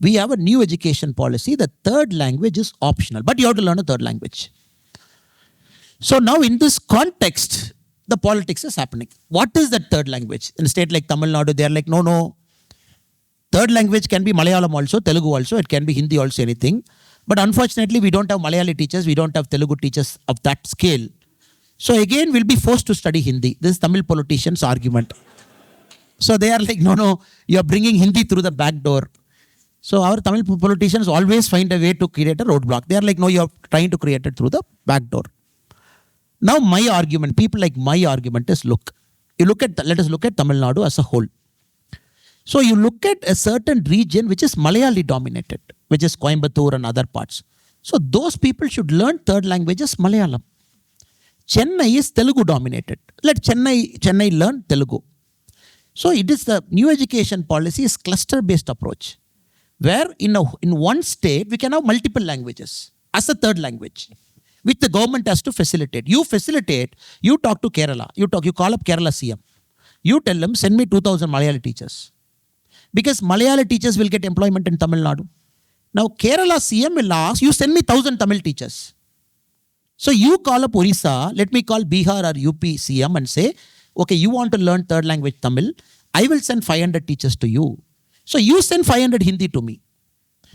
We have a new education policy. The third language is optional, but you have to learn a third language. So now in this context, the politics is happening. What is that third language? In a state like Tamil Nadu, they are like, no. Third language can be Malayalam also, Telugu also, it can be Hindi also, anything. But unfortunately, we don't have Malayali teachers, we don't have Telugu teachers of that scale. So again, we'll be forced to study Hindi. This is Tamil politicians' argument. So they are like, no, you are bringing Hindi through the back door. So our Tamil politicians always find a way to create a roadblock. They are like, no, you are trying to create it through the back door. Now my argument, people like my argument is, look, let us look at Tamil Nadu as a whole. So you look at a certain region which is Malayali dominated, which is Coimbatore and other parts. So those people should learn third language as Malayalam. Chennai is Telugu dominated. Let Chennai learn Telugu. So it is the new education policy is cluster-based approach, where in one state we can have multiple languages as a third language, which the government has to facilitate. You facilitate, you talk to Kerala, you call up Kerala CM. You tell them, send me 2,000 Malayali teachers. Because Malayali teachers will get employment in Tamil Nadu. Now Kerala CM will ask, you send me 1,000 Tamil teachers. So you call up Orissa, let me call Bihar or UP CM and say, okay, you want to learn third language Tamil, I will send 500 teachers to you. So you send 500 Hindi to me.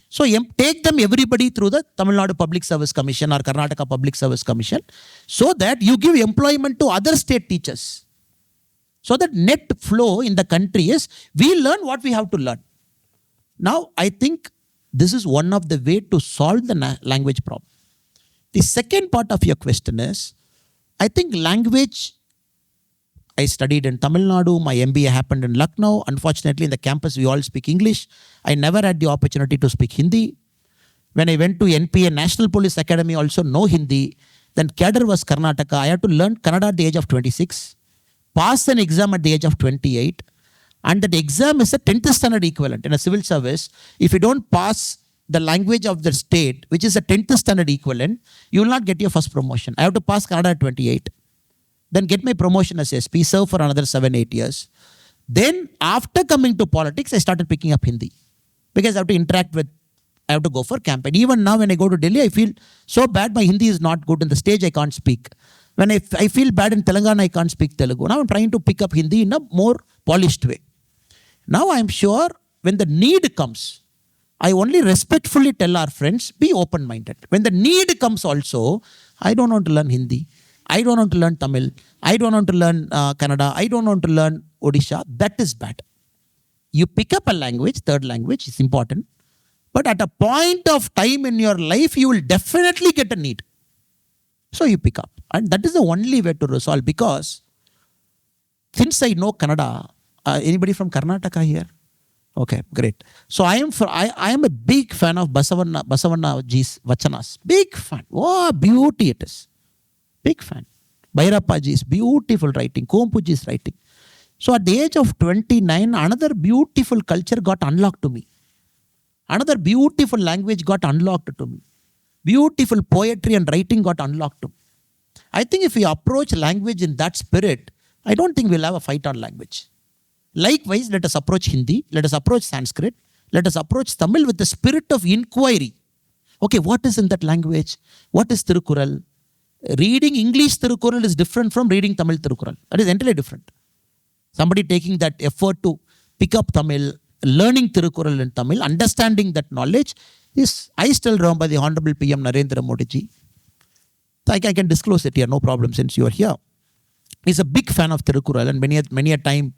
So take them everybody through the Tamil Nadu Public Service Commission or Karnataka Public Service Commission so that you give employment to other state teachers. So that net flow in the country is we learn what we have to learn. Now, I think this is one of the way to solve the language problem. The second part of your question is, I think language, I studied in Tamil Nadu, my MBA happened in Lucknow. Unfortunately, in the campus, we all speak English. I never had the opportunity to speak Hindi. When I went to NPA, National Police Academy, also no Hindi. Then cadre was Karnataka. I had to learn Kannada at the age of 26, pass an exam at the age of 28. And that exam is a 10th standard equivalent in a civil service. If you don't pass the language of the state, which is a 10th standard equivalent, you will not get your first promotion. I have to pass Kannada at 28. Then get my promotion as SP, serve for another 7-8 years. Then after coming to politics, I started picking up Hindi. Because I have to interact with, I have to go for campaign. Even now when I go to Delhi, I feel so bad my Hindi is not good. In the stage, I can't speak. When I feel bad in Telangana, I can't speak Telugu. Now I'm trying to pick up Hindi in a more polished way. Now I'm sure when the need comes, I only respectfully tell our friends, be open-minded. When the need comes also, I don't want to learn Hindi. I don't want to learn Tamil. I don't want to learn Kannada. I don't want to learn Odisha. That is bad. You pick up a language, third language is important. But at a point of time in your life, you will definitely get a need. So you pick up. And that is the only way to resolve. Because since I know Kannada, anybody from Karnataka here? Okay, great. So I am a big fan of Basavanna ji's Vachanas. Big fan. Oh, beauty it is. Big fan. Bhairappa ji's beautiful writing. Kompu ji's writing. So at the age of 29, another beautiful culture got unlocked to me. Another beautiful language got unlocked to me. Beautiful poetry and writing got unlocked to me. I think if we approach language in that spirit, I don't think we'll have a fight on language. Likewise, let us approach Hindi, let us approach Sanskrit, let us approach Tamil with the spirit of inquiry. Okay, what is in that language? What is Tirukural? Reading English Tirukural is different from reading Tamil Tirukural. That is entirely different. Somebody taking that effort to pick up Tamil, learning Tirukural in Tamil, understanding that knowledge is, I still remember the Honorable PM Narendra Modi ji. I can disclose it here, no problem since you are here. He's a big fan of Tirukural, and many a time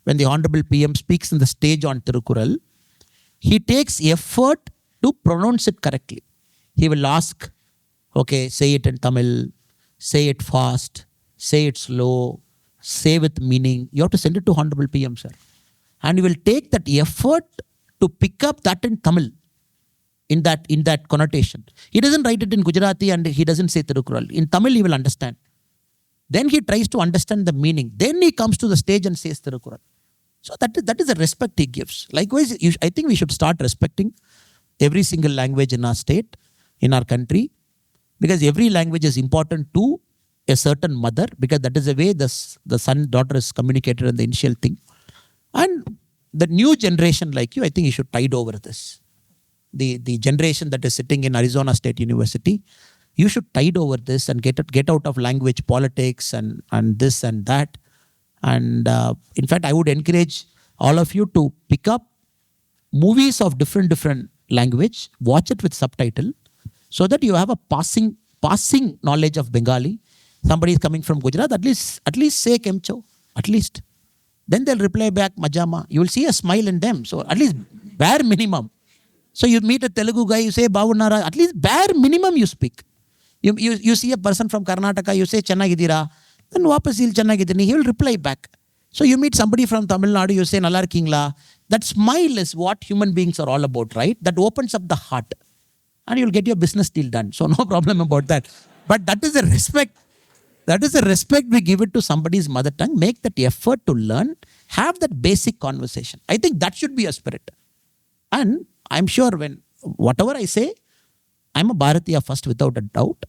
when the Honorable PM speaks in the stage on Tirukural, he takes effort to pronounce it correctly. He will ask, okay, say it in Tamil, say it fast, say it slow, say with meaning. You have to send it to Honorable PM, sir. And he will take that effort to pick up that in Tamil, in that connotation. He doesn't write it in Gujarati and he doesn't say Tirukural. In Tamil, he will understand. Then he tries to understand the meaning. Then he comes to the stage and says Tirukural. So that is the respect he gives. Likewise, I think we should start respecting every single language in our state, in our country, because every language is important to a certain mother, because that is the way the son-daughter is communicated in the initial thing. And the new generation like you, I think you should tide over this. The generation that is sitting in Arizona State University, you should tide over this and get out of language politics and this and that. And in fact, I would encourage all of you to pick up movies of different language, watch it with subtitle, so that you have a passing knowledge of Bengali. Somebody is coming from Gujarat, at least say Kemcho, at least. Then they'll reply back Majama. You will see a smile in them. So at least bare minimum. So you meet a Telugu guy, you say Bavunara, at least bare minimum you speak. You see a person from Karnataka, you say Chennagidira, then wapas he'll Chennagidini, he will reply back. So you meet somebody from Tamil Nadu, you say Nalar Kingla. That smile is what human beings are all about, right? That opens up the heart. And you'll get your business deal done. So no problem about that. But that is a respect. That is a respect we give it to somebody's mother tongue. Make that effort to learn. Have that basic conversation. I think that should be a spirit. And I'm sure when whatever I say, I'm a Bharatiya first without a doubt.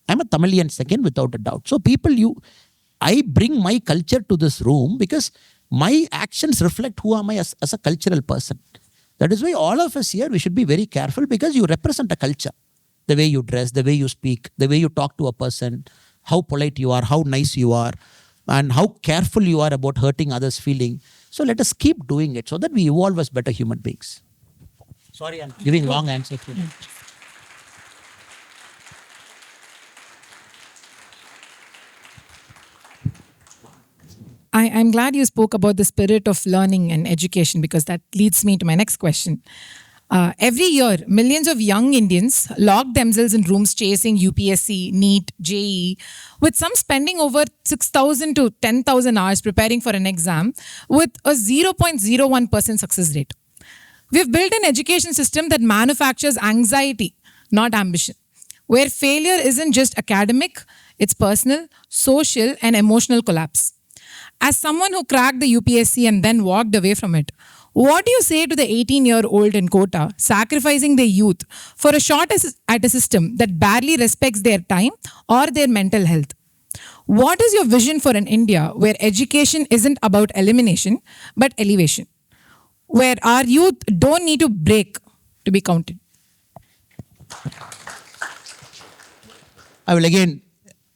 I'm a Tamilian second without a doubt. So I bring my culture to this room because my actions reflect who am I as a cultural person. That is why all of us here, we should be very careful because you represent a culture. The way you dress, the way you speak, the way you talk to a person, how polite you are, how nice you are, and how careful you are about hurting others' feeling. So let us keep doing it so that we evolve as better human beings. Sorry, I'm giving long answer to that. I'm glad you spoke about the spirit of learning and education because that leads me to my next question. Every year, millions of young Indians lock themselves in rooms chasing UPSC, NEET, JEE, with some spending over 6,000 to 10,000 hours preparing for an exam with a 0.01% success rate. We've built an education system that manufactures anxiety, not ambition, where failure isn't just academic, it's personal, social, and emotional collapse. As someone who cracked the UPSC and then walked away from it, what do you say to the 18-year-old in Kota sacrificing their youth for a shot at a system that barely respects their time or their mental health? What is your vision for an India where education isn't about elimination but elevation? Where our youth don't need to break to be counted? I will again,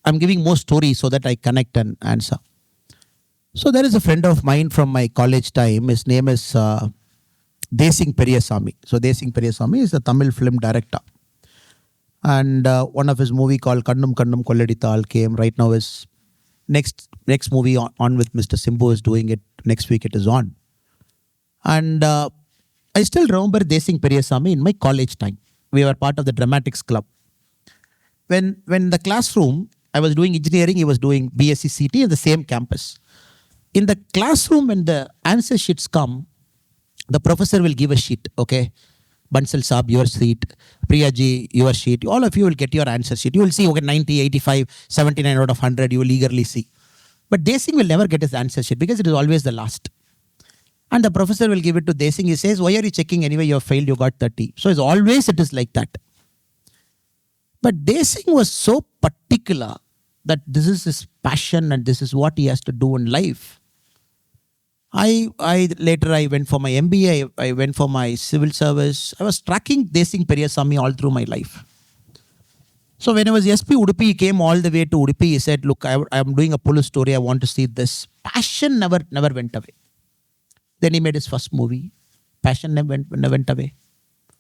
I'm giving more stories so that I connect and answer. So there is a friend of mine from my college time. His name is Desing Periyasamy. So Desing Periyasamy is a Tamil film director. And one of his movie called Kannum Kannum Kolladithal came. Right now his next movie on with Mr. Simbu is doing it. Next week it is on. And I still remember Desing Periyasamy in my college time. We were part of the dramatics club. When the classroom, I was doing engineering, he was doing BSc CT in the same campus. In the classroom, when the answer sheets come, the professor will give a sheet, okay? Bansal Saab, your sheet. Priyaji, your sheet. All of you will get your answer sheet. You will see, okay, 90, 85, 79 out of 100, you will eagerly see. But Desing will never get his answer sheet because it is always the last. And the professor will give it to Desing. He says, why are you checking anyway? You have failed, you got 30. So it's always it is like that. But Desing was so particular that this is his passion and this is what he has to do in life. I later went for my MBA, I went for my civil service. I was tracking Desing Periyasamy all through my life. So when I was SP Udupi, he came all the way to Udupi. He said, look, I am doing a police story. I want to see this. Passion never went away. Then he made his first movie. Passion never went away.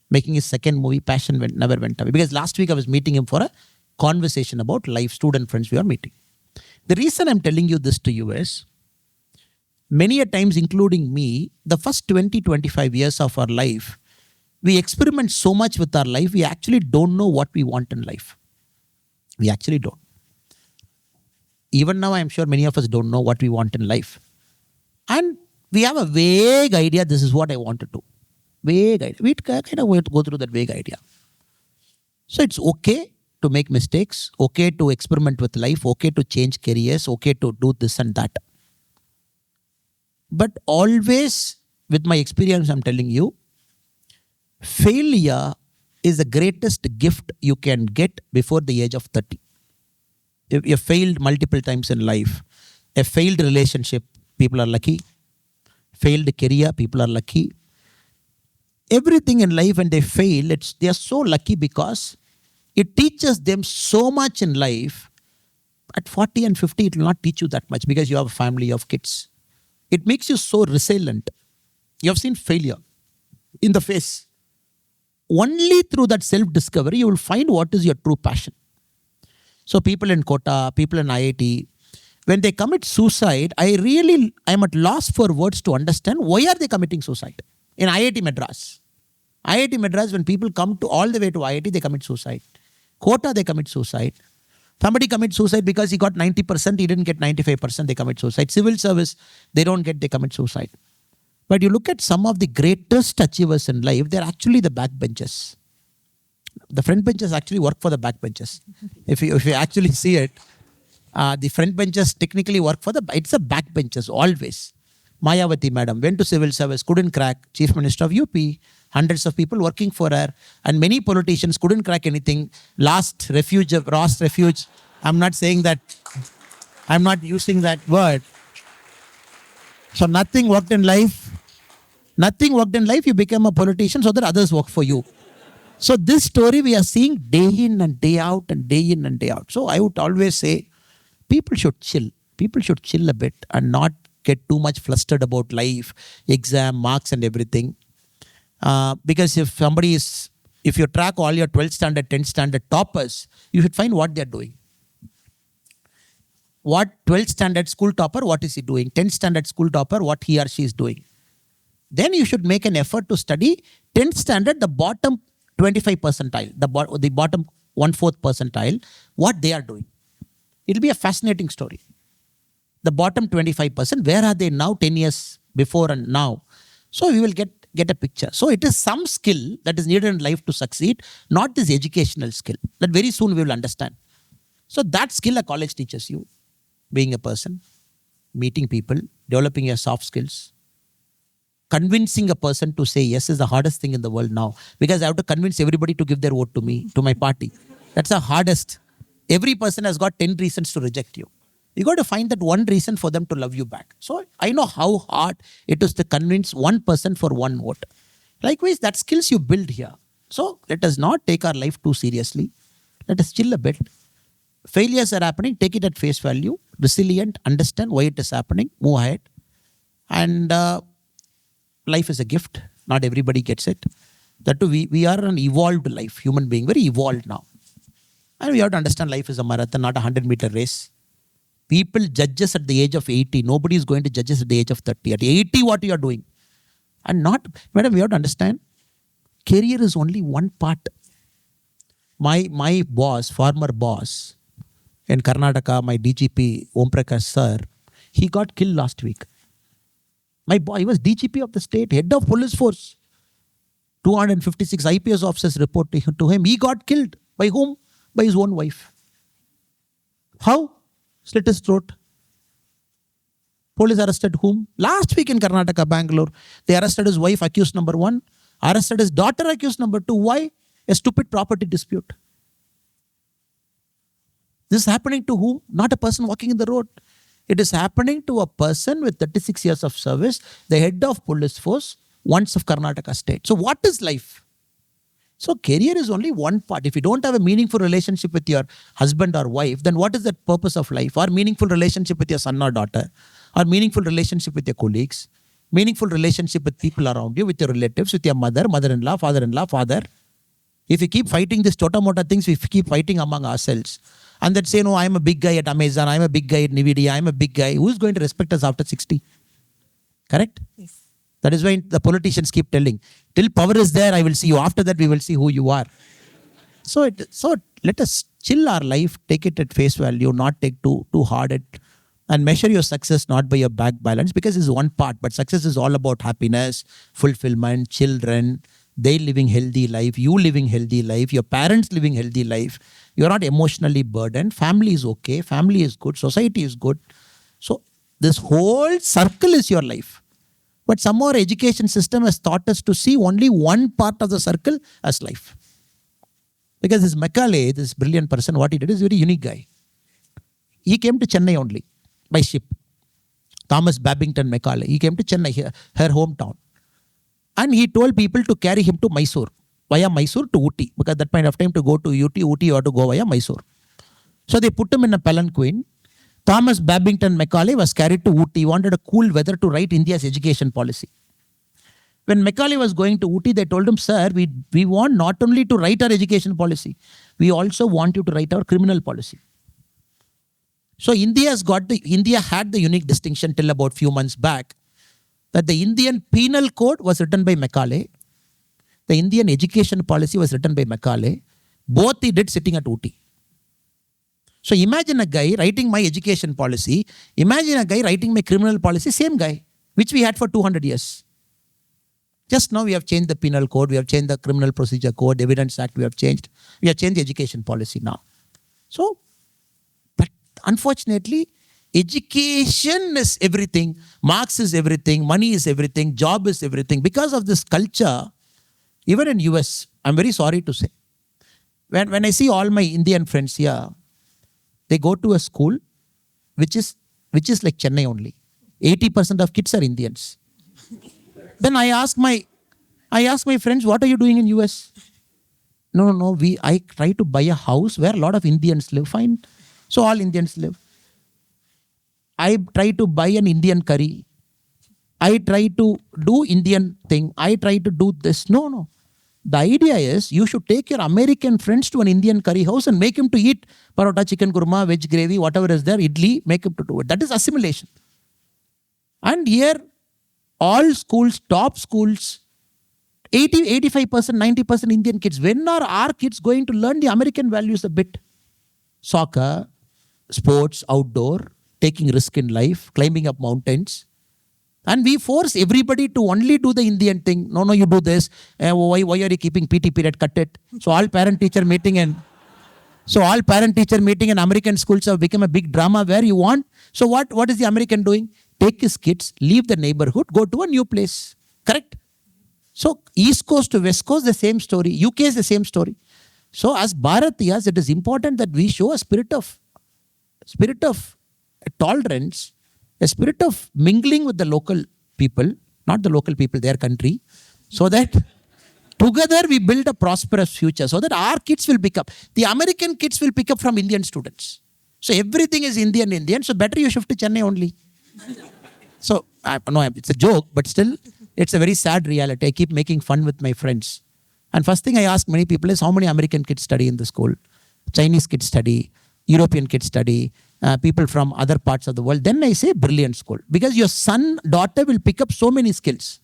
Making his second movie, passion never went away. Because last week I was meeting him for a conversation about life. Student friends we are meeting. The reason I'm telling you this to you is, many a times, including me, the first 20, 25 years of our life, we experiment so much with our life, we actually don't know what we want in life. We actually don't. Even now, I'm sure many of us don't know what we want in life. And we have a vague idea, this is what I want to do. Vague idea. We kind of go through that vague idea. So it's okay to make mistakes, okay to experiment with life, okay to change careers, okay to do this and that. But always, with my experience, I'm telling you, failure is the greatest gift you can get before the age of 30. If you failed multiple times in life, a failed relationship, people are lucky. Failed career, people are lucky. Everything in life, when they fail, they are so lucky because it teaches them so much in life. At 40 and 50, it will not teach you that much because you have a family, you have kids. It makes you so resilient. You have seen failure in the face. Only through that self-discovery, you will find what is your true passion. So people in Kota, people in IIT, when they commit suicide, I am at loss for words to understand why are they committing suicide. In IIT Madras, when people come to all the way to IIT, they commit suicide. Kota, they commit suicide. Somebody commits suicide because he got 90%, he didn't get 95%, they commit suicide. Civil service, they commit suicide. But you look at some of the greatest achievers in life, they're actually the backbenchers. The front benchers actually work for the backbenchers. If you actually see it, the front benchers technically work for it's the backbenchers always. Mayawati madam went to civil service, couldn't crack, Chief Minister of UP, hundreds of people working for her, and many politicians couldn't crack anything. Last refuge. I'm not saying that, I'm not using that word. So nothing worked in life, you became a politician so that others work for you. So this story we are seeing day in and day out and day in and day out. So I would always say, people should chill. People should chill a bit and not get too much flustered about life, exam, marks and everything. Because if you track all your 12th standard, 10th standard toppers, you should find what they're doing. What 12th standard school topper, what is he doing? 10th standard school topper, what he or she is doing. Then you should make an effort to study 10th standard, the bottom 25 percentile, the bottom 1/4 percentile, what they are doing. It'll be a fascinating story. The bottom 25%, where are they now 10 years before and now? So we will get a picture. So it is some skill that is needed in life to succeed, not this educational skill that very soon we will understand. So that skill a college teaches you, being a person, meeting people, developing your soft skills. Convincing a person to say yes is the hardest thing in the world now, because I have to convince everybody to give their vote to me, to my party. That's the hardest. Every person has got 10 reasons to reject you. You got to find that one reason for them to love you back. So I know how hard it is to convince one person for one vote. Likewise, that skills you build here. So let us not take our life too seriously. Let us chill a bit. Failures are happening, take it at face value. Resilient, understand why it is happening, move ahead. And life is a gift. Not everybody gets it. That too, we are an evolved life, human being, very evolved now. And we have to understand life is a marathon, not a 100-meter race. People judge us at the age of 80. Nobody is going to judge us at the age of 30. At 80, what you are doing? And not, madam, we have to understand, career is only one part. My boss, former boss in Karnataka, my DGP, Om Prakash sir, he got killed last week. My boy, he was DGP of the state, head of police force. 256 IPS officers report to him. He got killed. By whom? By his own wife. How? Slit his throat. Police arrested whom? Last week in Karnataka, Bangalore. They arrested his wife, accused number 1. Arrested his daughter, accused number 2. Why? A stupid property dispute. This is happening to whom? Not a person walking in the road. It is happening to a person with 36 years of service, the head of police force, once of Karnataka state. So what is life? So career is only one part. If you don't have a meaningful relationship with your husband or wife, then what is the purpose of life? Or meaningful relationship with your son or daughter? Or meaningful relationship with your colleagues? Meaningful relationship with people around you, with your relatives, with your mother, mother-in-law, father-in-law, father. If we keep fighting these tota-mota things, we keep fighting among ourselves. And then say, no, I'm a big guy at Amazon, I'm a big guy at NVIDIA, I'm a big guy. Who is going to respect us after 60? Correct? Yes. That is why the politicians keep telling, till power is there, I will see you. After that, we will see who you are. So let us chill our life, take it at face value, not take too hard it, and measure your success not by your bank balance, because it's one part. But success is all about happiness, fulfillment, children, they living healthy life, you living healthy life, your parents living healthy life. You're not emotionally burdened. Family is okay. Family is good. Society is good. So this whole circle is your life. But somehow our education system has taught us to see only one part of the circle as life. Because this Macaulay, this brilliant person, what he did is a very unique guy. He came to Chennai only by ship. Thomas Babington Macaulay. He came to Chennai, her hometown. And he told people to carry him to Mysore, via Mysore to Ooty. Because at that point of time, to go to Ooty, you have to go via Mysore. So they put him in a palanquin. Thomas Babington Macaulay was carried to Ooty. He wanted a cool weather to write India's education policy. When Macaulay was going to Ooty, they told him, sir, we want not only to write our education policy, we also want you to write our criminal policy. So India had the unique distinction till about few months back, that the Indian penal code was written by Macaulay. The Indian education policy was written by Macaulay. Both he did sitting at Ooty. So imagine a guy writing my education policy. Imagine a guy writing my criminal policy, same guy, which we had for 200 years. Just now we have changed the penal code, we have changed the criminal procedure code, Evidence Act we have changed. We have changed the education policy now. So, but unfortunately, education is everything, marks is everything, money is everything, job is everything. Because of this culture, even in US, I'm very sorry to say, when I see all my Indian friends here, they go to a school which is like Chennai only. 80% of kids are Indians. Then I ask my friends, what are you doing in US? No, I try to buy a house where a lot of Indians live. Fine. So all Indians live. I try to buy an Indian curry. I try to do Indian thing. I try to do this. No, no. The idea is you should take your American friends to an Indian curry house and make him to eat parota, chicken kurma, veg gravy, whatever is there, idli, make him to do it. That is assimilation. And here, all schools, top schools, 85%, 90% Indian kids. When are our kids going to learn the American values a bit? Soccer, sports, outdoor, taking risk in life, climbing up mountains. And we force everybody to only do the Indian thing. No, no, you do this. Why are you keeping PT period? Cut it. So all parent-teacher meeting in American schools have become a big drama where you want. So what is the American doing? Take his kids, leave the neighborhood, go to a new place. Correct? So East Coast to West Coast, the same story. UK is the same story. So as Bharatiyas, it is important that we show a spirit of tolerance, a spirit of mingling with the local people, not the local people, their country, so that together we build a prosperous future, so that our kids will pick up. The American kids will pick up from Indian students. So everything is Indian. So better you shift to Chennai only. So, no, it's a joke, but still, it's a very sad reality. I keep making fun with my friends. And first thing I ask many people is, how many American kids study in the school? Chinese kids study, European kids study, people from other parts of the world. Then I say, brilliant school. Because your son, daughter will pick up so many skills.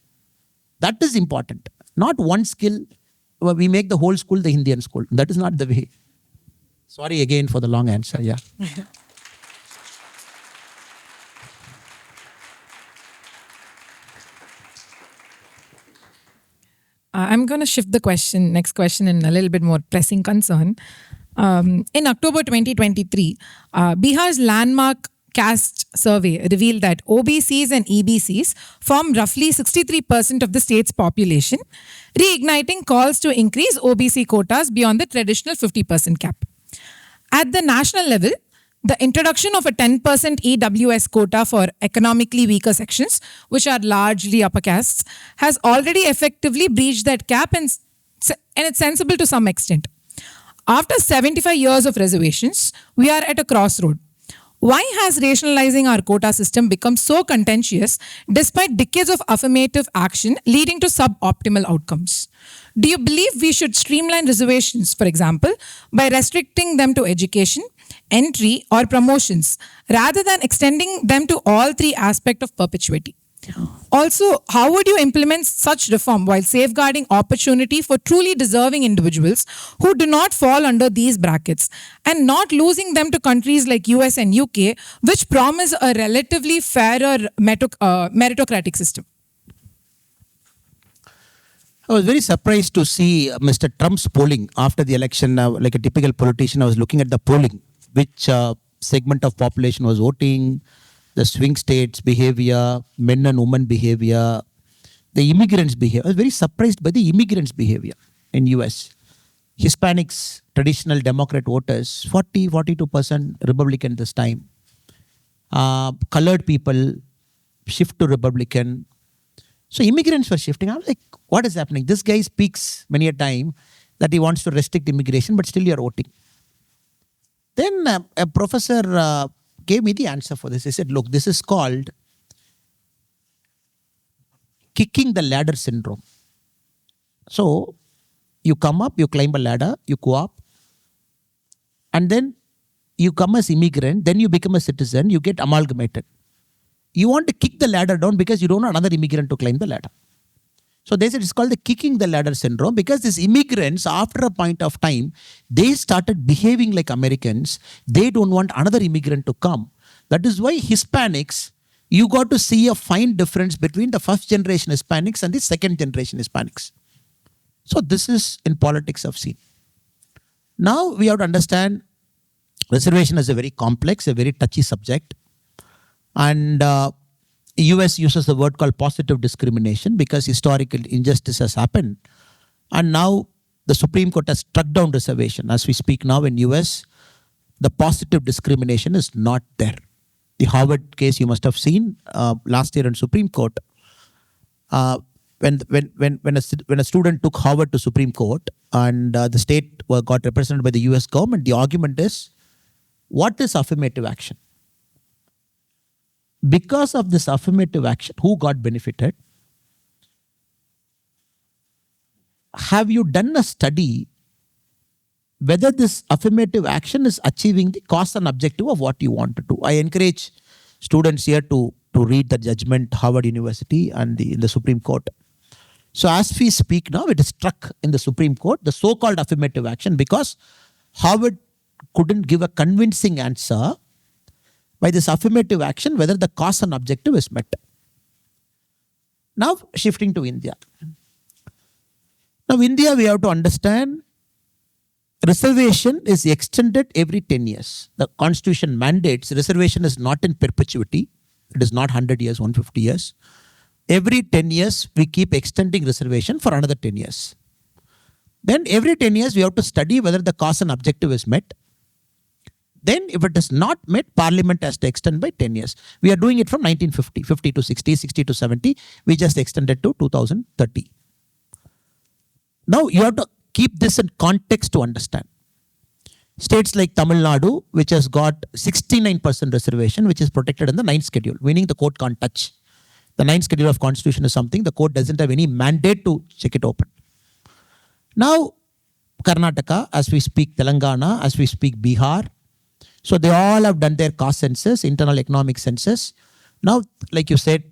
That is important. Not one skill, where we make the whole school the Indian school. That is not the way. Sorry again for the long answer. Yeah. I'm going to shift the next question in a little bit more pressing concern. In October 2023, Bihar's landmark caste survey revealed that OBCs and EBCs form roughly 63% of the state's population, reigniting calls to increase OBC quotas beyond the traditional 50% cap. At the national level, the introduction of a 10% EWS quota for economically weaker sections, which are largely upper castes, has already effectively breached that cap, and it's sensible to some extent. After 75 years of reservations, we are at a crossroad. Why has rationalizing our quota system become so contentious despite decades of affirmative action leading to suboptimal outcomes? Do you believe we should streamline reservations, for example, by restricting them to education, entry, or promotions, rather than extending them to all three aspects of perpetuity? Also, how would you implement such reform while safeguarding opportunity for truly deserving individuals who do not fall under these brackets, and not losing them to countries like US and UK, which promise a relatively fairer meritocratic system? I was very surprised to see Mr. Trump's polling after the election. Like a typical politician, I was looking at the polling, which segment of population was voting, the swing states behavior, men and women behavior, the immigrants behavior. I was very surprised by the immigrants behavior in US. Hispanics, traditional Democrat voters, 42% Republican this time. Colored people shift to Republican. So immigrants were shifting. I was like, what is happening? This guy speaks many a time that he wants to restrict immigration, but still you're voting. Then a professor gave me the answer for this. He said, look, this is called kicking the ladder syndrome. So you come up, you climb a ladder, you go up, and then you come as immigrant, then you become a citizen, you get amalgamated. You want to kick the ladder down because you don't want another immigrant to climb the ladder. So they said it's called the kicking the ladder syndrome, because these immigrants, after a point of time, they started behaving like Americans. They don't want another immigrant to come. That is why Hispanics, you got to see a fine difference between the first generation Hispanics and the second generation Hispanics. So this is in politics I've seen. Now we have to understand reservation is a very complex, a very touchy subject. And US uses the word called positive discrimination because historical injustice has happened. And now the Supreme Court has struck down reservation. As we speak now in US, the positive discrimination is not there. The Harvard case you must have seen last year in Supreme Court. When a student took Harvard to Supreme Court and the state got represented by the US government, the argument is, what is affirmative action? because of this affirmative action, who got benefited? Have you done a study whether this affirmative action is achieving the cause and objective of what you want to do? I encourage students here to read the judgment, Harvard University and in the Supreme Court. So as we speak now, it is struck in the Supreme Court, the so-called affirmative action, because Harvard couldn't give a convincing answer by this affirmative action whether the cause and objective is met. Now shifting to India. Now India, we have to understand, reservation is extended every 10 years. The constitution mandates reservation is not in perpetuity. It is not 100 years, 150 years. Every 10 years, we keep extending reservation for another 10 years. Then every 10 years, we have to study whether the cause and objective is met. Then if it is not met, Parliament has to extend by 10 years. We are doing it from 1950, 50 to 60, 60 to 70. We just extended to 2030. Now you have to keep this in context to understand. States like Tamil Nadu, which has got 69% reservation, which is protected in the 9th schedule, meaning the court can't touch. The 9th schedule of constitution is something the court doesn't have any mandate to check it open. Now, Karnataka, as we speak, Telangana, as we speak, Bihar. So they all have done their caste census, internal economic census. Now, like you said,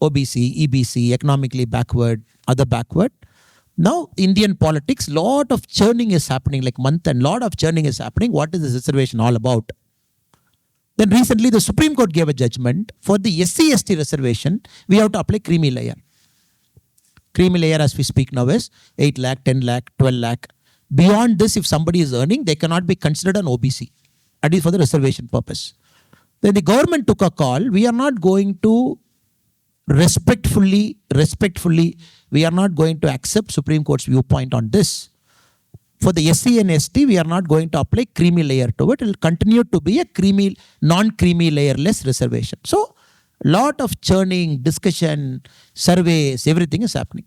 OBC, EBC, economically backward, other backward. Now, Indian politics, lot of churning is happening, like month and lot of churning is happening. What is this reservation all about? Then recently, the Supreme Court gave a judgment for the SC/ST reservation. We have to apply creamy layer. Creamy layer, as we speak now, is 8 lakh, 10 lakh, 12 lakh. Beyond this, if somebody is earning, they cannot be considered an OBC. That is for the reservation purpose. Then the government took a call. We are not going to respectfully, we are not going to accept Supreme Court's viewpoint on this. For the SC and ST, we are not going to apply creamy layer to it. It will continue to be a creamy, non-creamy layerless reservation. So, lot of churning, discussion, surveys, everything is happening.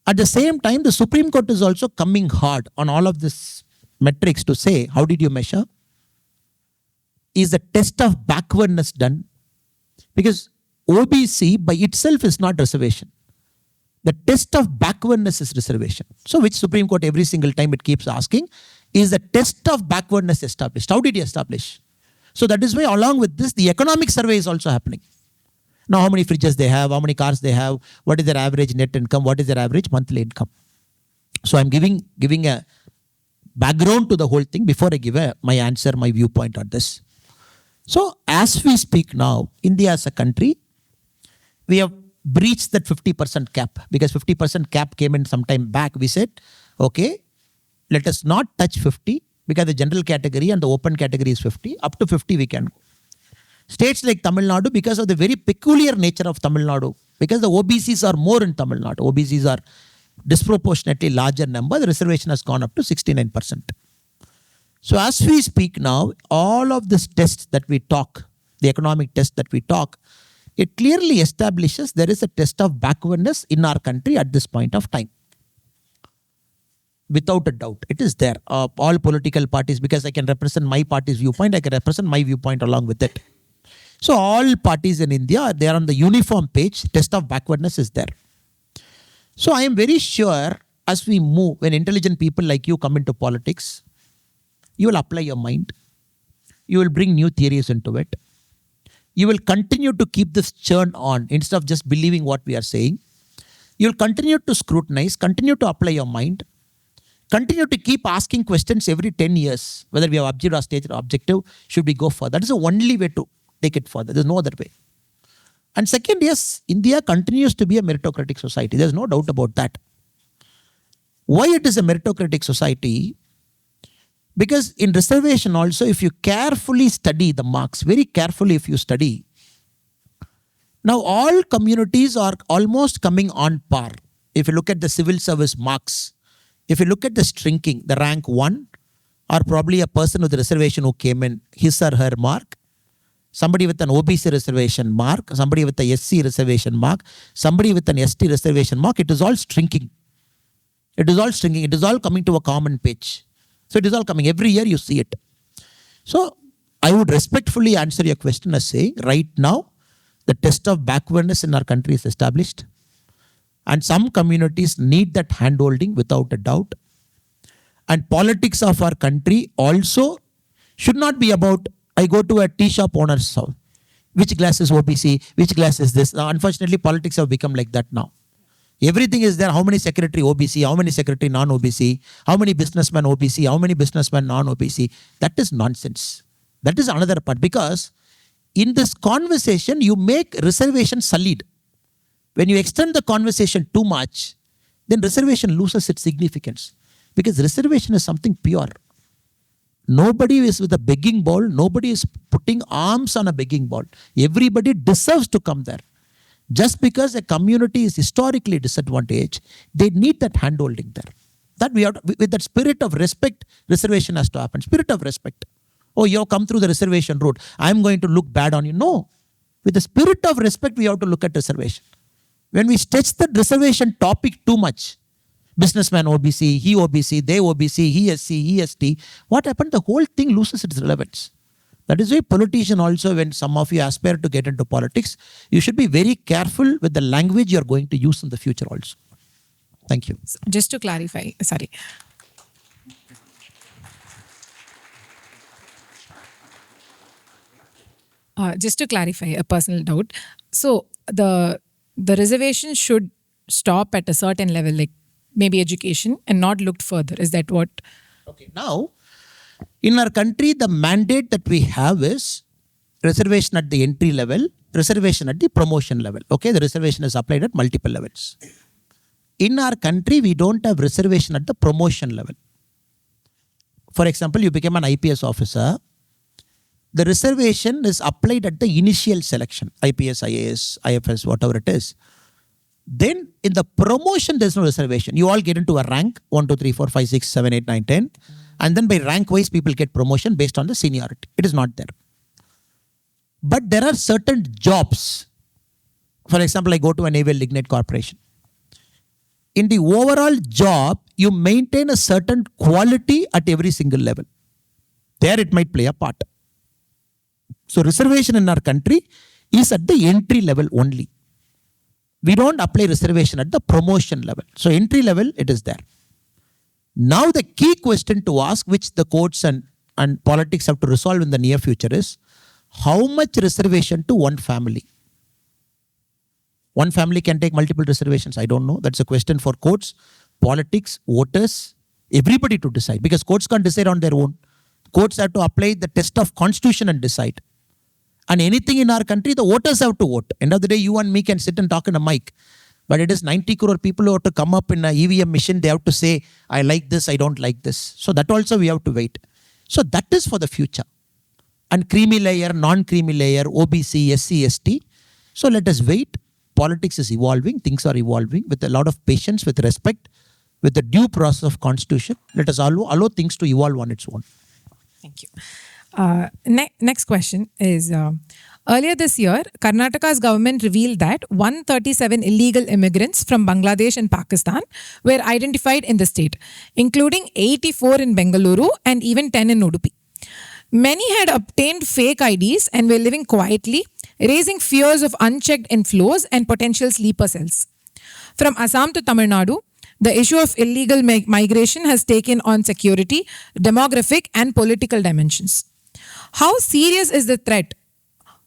At the same time, the Supreme Court is also coming hard on all of this metrics to say, how did you measure? Is the test of backwardness done? Because OBC by itself is not reservation. The test of backwardness is reservation. So which Supreme Court every single time it keeps asking, is the test of backwardness established? How did you establish? So that is why along with this, the economic survey is also happening. Now how many fridges they have, how many cars they have, what is their average net income, what is their average monthly income. So I'm giving a background to the whole thing before I give my answer, my viewpoint on this. So as we speak now, India as a country, we have breached that 50% cap, because 50% cap came in some time back. We said, okay, let us not touch 50 because the general category and the open category is 50. Up to 50 we can go. States like Tamil Nadu, because of the very peculiar nature of Tamil Nadu, because the OBCs are more in Tamil Nadu, OBCs are disproportionately larger number, the reservation has gone up to 69%. So as we speak now, all of this tests that we talk, the economic test that we talk, it clearly establishes there is a test of backwardness in our country at this point of time. Without a doubt, it is there. All political parties, because I can represent my party's viewpoint, I can represent my viewpoint along with it. So all parties in India, they are on the uniform page, test of backwardness is there. So I am very sure as we move, when intelligent people like you come into politics, you will apply your mind. You will bring new theories into it. You will continue to keep this churn on instead of just believing what we are saying. You will continue to scrutinize, continue to apply your mind, continue to keep asking questions every 10 years, whether we have objective or stated objective, should we go further? That is the only way to take it further. There is no other way. And second, yes, India continues to be a meritocratic society. There is no doubt about that. Why it is a meritocratic society? Because in reservation also, if you carefully study the marks, very carefully if you study, now all communities are almost coming on par. If you look at the civil service marks, if you look at the shrinking, the rank 1, or probably a person with a reservation who came in, his or her mark, somebody with an OBC reservation mark, somebody with a SC reservation mark, somebody with an ST reservation mark, it is all shrinking. It is all shrinking. It is all coming to a common page. So it is all coming. Every year you see it. So I would respectfully answer your question as saying, right now, the test of backwardness in our country is established. And some communities need that handholding without a doubt. And politics of our country also should not be about, I go to a tea shop owner's house. Which class is OBC? Which class is this? Now, unfortunately, politics have become like that now. Everything is there. How many secretary OBC? How many secretary non-OBC? How many businessmen OBC? How many businessmen non-OBC? That is nonsense. That is another part. Because in this conversation, you make reservation solid. When you extend the conversation too much, then reservation loses its significance. Because reservation is something pure. Nobody is with a begging bowl. Nobody is putting arms on a begging bowl. Everybody deserves to come there. Just because a community is historically disadvantaged, they need that handholding there. That we have, with that spirit of respect, reservation has to happen. Spirit of respect. Oh, you have come through the reservation route. I'm going to look bad on you. No. With the spirit of respect, we have to look at reservation. When we stretch the reservation topic too much, businessman OBC, he OBC, they OBC, he SC, he ST, what happened? The whole thing loses its relevance. That is why politician also, when some of you aspire to get into politics, you should be very careful with the language you are going to use in the future also. Thank you. Just to clarify, sorry. Just to clarify a personal doubt. So the reservation should stop at a certain level, like maybe education, and not looked further. Is that what? Okay. Now, in our country, the mandate that we have is reservation at the entry level, reservation at the promotion level. Okay, the reservation is applied at multiple levels. In our country, we don't have reservation at the promotion level. For example, you became an IPS officer. The reservation is applied at the initial selection, IPS, IAS, IFS, whatever it is. Then in the promotion, there's no reservation. You all get into a rank, 1, 2, 3, 4, 5, 6, 7, 8, 9, 10. And then by rank wise, people get promotion based on the seniority. It is not there. But there are certain jobs. For example, I go to a naval lignite corporation. In the overall job, you maintain a certain quality at every single level. There it might play a part. So reservation in our country is at the entry level only. We don't apply reservation at the promotion level. So entry level, it is there. Now the key question to ask, which the courts and politics have to resolve in the near future is, how much reservation to one family? One family can take multiple reservations. I don't know. That's a question for courts, politics, voters, everybody to decide. Because courts can't decide on their own. Courts have to apply the test of constitution and decide. And anything in our country, the voters have to vote. End of the day, you and me can sit and talk in a mic. But it is 90 crore people who have to come up in an EVM machine. They have to say, I like this, I don't like this. So that also we have to wait. So that is for the future. And creamy layer, non-creamy layer, OBC, SC, ST. So let us wait. Politics is evolving. Things are evolving with a lot of patience, with respect, with the due process of constitution. Let us allow things to evolve on its own. Thank you. Next question is, earlier this year, Karnataka's government revealed that 137 illegal immigrants from Bangladesh and Pakistan were identified in the state, including 84 in Bengaluru and even 10 in Udupi. Many had obtained fake IDs and were living quietly, raising fears of unchecked inflows and potential sleeper cells. From Assam to Tamil Nadu, the issue of illegal migration has taken on security, demographic, and political dimensions. How serious is the threat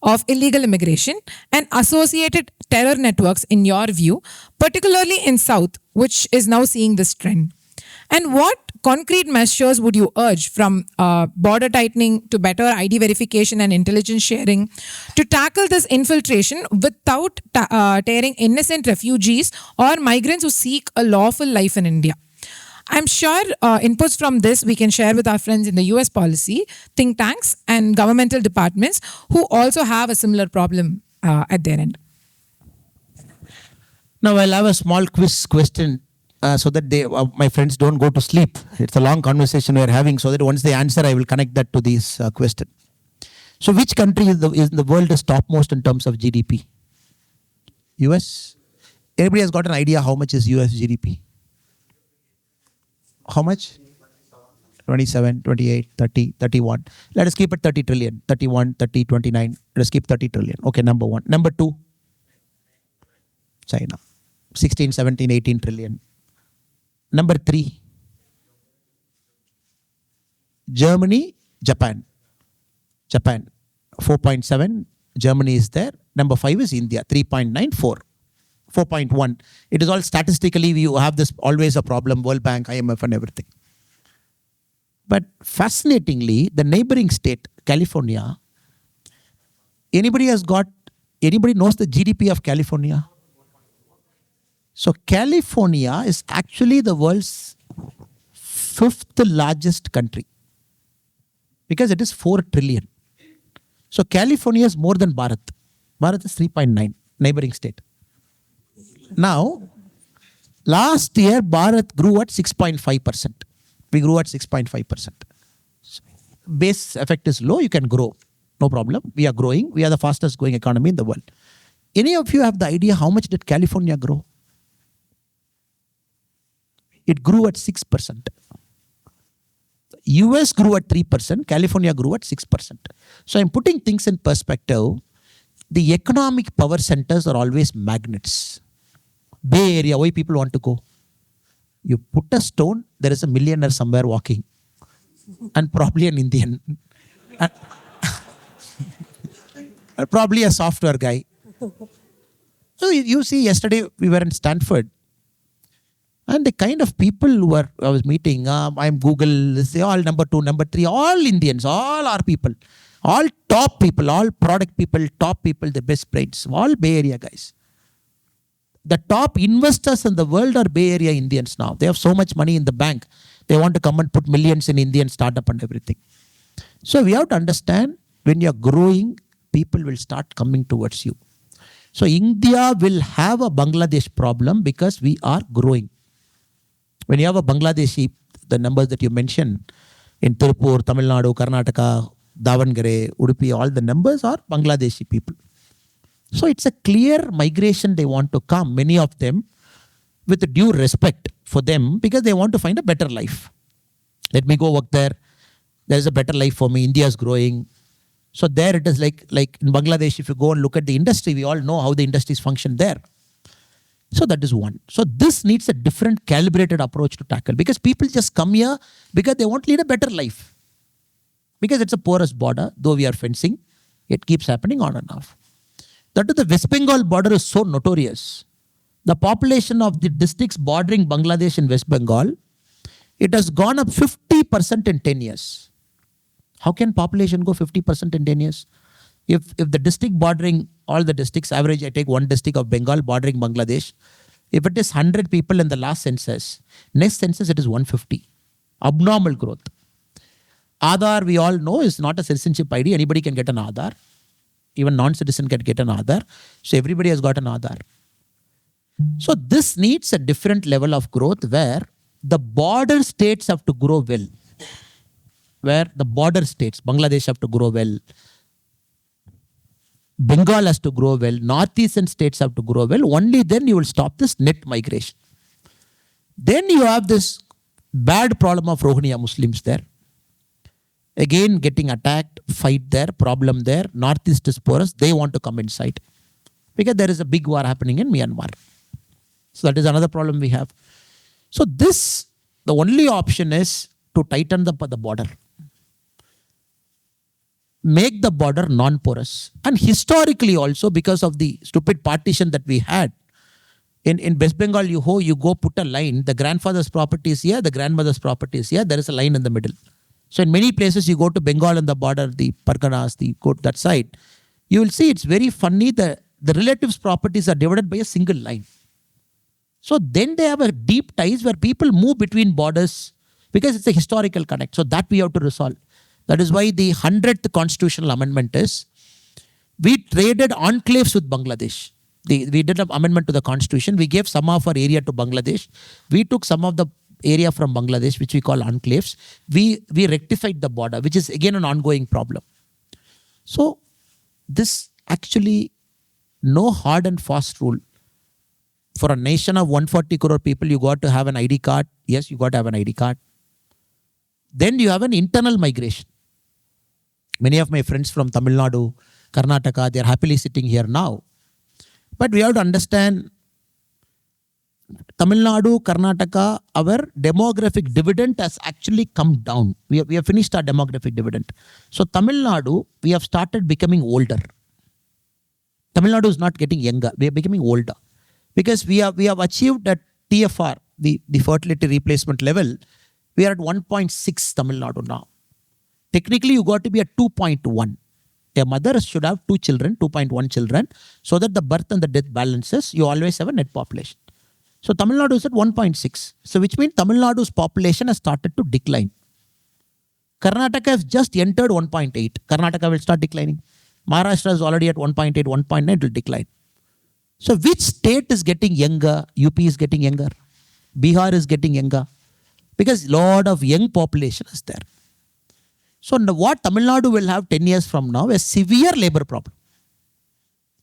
of illegal immigration and associated terror networks in your view, particularly in South, which is now seeing this trend? And what concrete measures would you urge, from border tightening to better ID verification and intelligence sharing, to tackle this infiltration without tearing innocent refugees or migrants who seek a lawful life in India? I'm sure inputs from this we can share with our friends in the US policy, think tanks, and governmental departments who also have a similar problem at their end. Now I'll have a small quiz question so that my friends don't go to sleep. It's a long conversation we are having, so that once they answer, I will connect that to this question. So which country is in the world is topmost in terms of GDP? US? Everybody has got an idea how much is US GDP? How much? 27, 28, 30, 31. Let us keep it 30 trillion. 31, 30, 29. Let us keep 30 trillion. Okay, number one. Number two, China. 16, 17, 18 trillion. Number three, Germany, Japan. Japan, 4.7. Germany is there. Number 5 is India, 3.94. 4.1. It is all statistically, you have this always a problem, World Bank, IMF and everything. But fascinatingly, the neighboring state, California, anybody knows the GDP of California? So California is actually the world's 5th largest country because it is 4 trillion. So California is more than Bharat. Bharat is 3.9, neighboring state. Now, last year, Bharat grew at 6.5%. We grew at 6.5%. Base effect is low, you can grow. No problem. We are growing. We are the fastest growing economy in the world. Any of you have the idea how much did California grow? It grew at 6%. US grew at 3%, California grew at 6%. So I'm putting things in perspective. The economic power centers are always magnets. Bay Area, why people want to go? You put a stone, there is a millionaire somewhere walking. And probably an Indian. And probably a software guy. So you see, yesterday we were in Stanford. And the kind of people who I was meeting, I'm Google, they all number 2, number 3, all Indians, all our people, all top people, all product people, top people, the best brains, all Bay Area guys. The top investors in the world are Bay Area Indians now. They have so much money in the bank. They want to come and put millions in Indian startup and everything. So we have to understand, when you're growing, people will start coming towards you. So India will have a Bangladesh problem because we are growing. When you have a Bangladeshi, the numbers that you mentioned in Tirupur, Tamil Nadu, Karnataka, Davangere, Udupi, all the numbers are Bangladeshi people. So it's a clear migration they want to come, many of them, with due respect for them because they want to find a better life. Let me go work there. There's a better life for me. India is growing. So there it is like in Bangladesh, if you go and look at the industry, we all know how the industries function there. So that is one. So this needs a different calibrated approach to tackle because people just come here because they want to lead a better life. Because it's a porous border, though we are fencing, it keeps happening on and off. That is, the West Bengal border is so notorious. The population of the districts bordering Bangladesh and West Bengal, it has gone up 50% in 10 years. How can population go 50% in 10 years? If the district bordering all the districts, average, I take one district of Bengal bordering Bangladesh, if it is 100 people in the last census, next census it is 150. Abnormal growth. Aadhaar, we all know, is not a citizenship ID. Anybody can get an Aadhaar. Even non-citizen can get an Aadhaar. So everybody has got an Aadhaar. So this needs a different level of growth where the border states have to grow well. Where the border states, Bangladesh have to grow well. Bengal has to grow well. Northeastern states have to grow well. Only then you will stop this net migration. Then you have this bad problem of Rohingya Muslims there. Again, getting attacked, fight there, problem there. Northeast is porous. They want to come inside. Because there is a big war happening in Myanmar. So that is another problem we have. So this, the only option is to tighten the border. Make the border non-porous. And historically also, because of the stupid partition that we had, in West Bengal, you go put a line, the grandfather's property is here, the grandmother's property is here, there is a line in the middle. So in many places, you go to Bengal and the border, the Parganas, go to that side, you will see it's very funny, the relatives' properties are divided by a single line. So then they have a deep ties where people move between borders because it's a historical connect. So that we have to resolve. That is why the 100th constitutional amendment is, we traded enclaves with Bangladesh. We did an amendment to the constitution. We gave some of our area to Bangladesh. We took some of the area from Bangladesh, which we call enclaves. We rectified the border, which is again an ongoing problem. So this actually, no hard and fast rule. For a nation of 140 crore people, you got to have an ID card. Yes, you got to have an ID card. Then you have an internal migration. Many of my friends from Tamil Nadu, Karnataka, they are happily sitting here now. But we have to understand Tamil Nadu, Karnataka, our demographic dividend has actually come down. We have finished our demographic dividend. So Tamil Nadu, we have started becoming older. Tamil Nadu is not getting younger. We are becoming older. Because we have achieved that TFR, the fertility replacement level, we are at 1.6 Tamil Nadu now. Technically, you got to be at 2.1. A mother should have 2 children, 2.1 children, so that the birth and the death balances, you always have a net population. So Tamil Nadu is at 1.6. So which means Tamil Nadu's population has started to decline. Karnataka has just entered 1.8. Karnataka will start declining. Maharashtra is already at 1.8, 1.9, it will decline. So which state is getting younger? UP is getting younger. Bihar is getting younger. Because lot of young population is there. So what Tamil Nadu will have 10 years from now, a severe labor problem.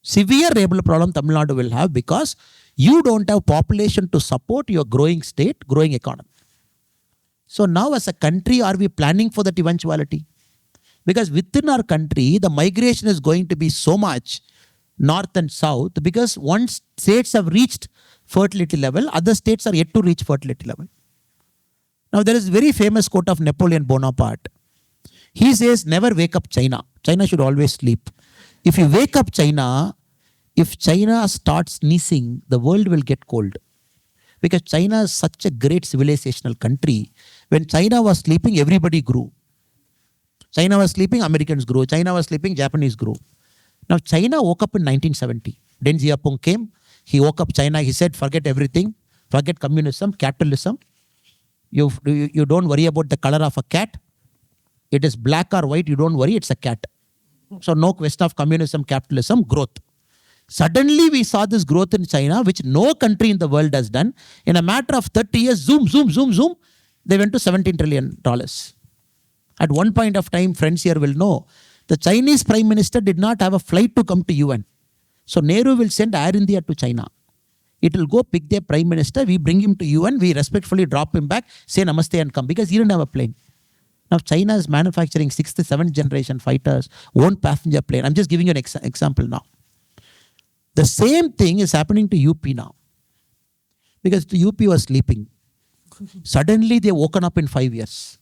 Severe labor problem Tamil Nadu will have because you don't have population to support your growing state, growing economy. So now as a country, are we planning for that eventuality? Because within our country, the migration is going to be so much north and south because once states have reached fertility level, other states are yet to reach fertility level. Now there is a very famous quote of Napoleon Bonaparte. He says, never wake up China. China should always sleep. If you wake up China, if China starts sneezing, the world will get cold. Because China is such a great civilizational country. When China was sleeping, everybody grew. China was sleeping, Americans grew. China was sleeping, Japanese grew. Now China woke up in 1970. Deng Xiaoping came. He woke up China. He said, forget everything. Forget communism, capitalism. You don't worry about the color of a cat. It is black or white. You don't worry. It's a cat. So no question of communism, capitalism, growth. Suddenly we saw this growth in China, which no country in the world has done. In a matter of 30 years, zoom, they went to $17 trillion. At one point of time, friends here will know, the Chinese Prime Minister did not have a flight to come to UN. So Nehru will send Air India to China. It will go pick their Prime Minister, we bring him to UN, we respectfully drop him back, say namaste and come, because he didn't have a plane. Now China is manufacturing 6th, 7th generation fighters, own passenger plane. I'm just giving you an example now. The same thing is happening to UP now. Because the UP was sleeping. Suddenly they woken up in 5 years.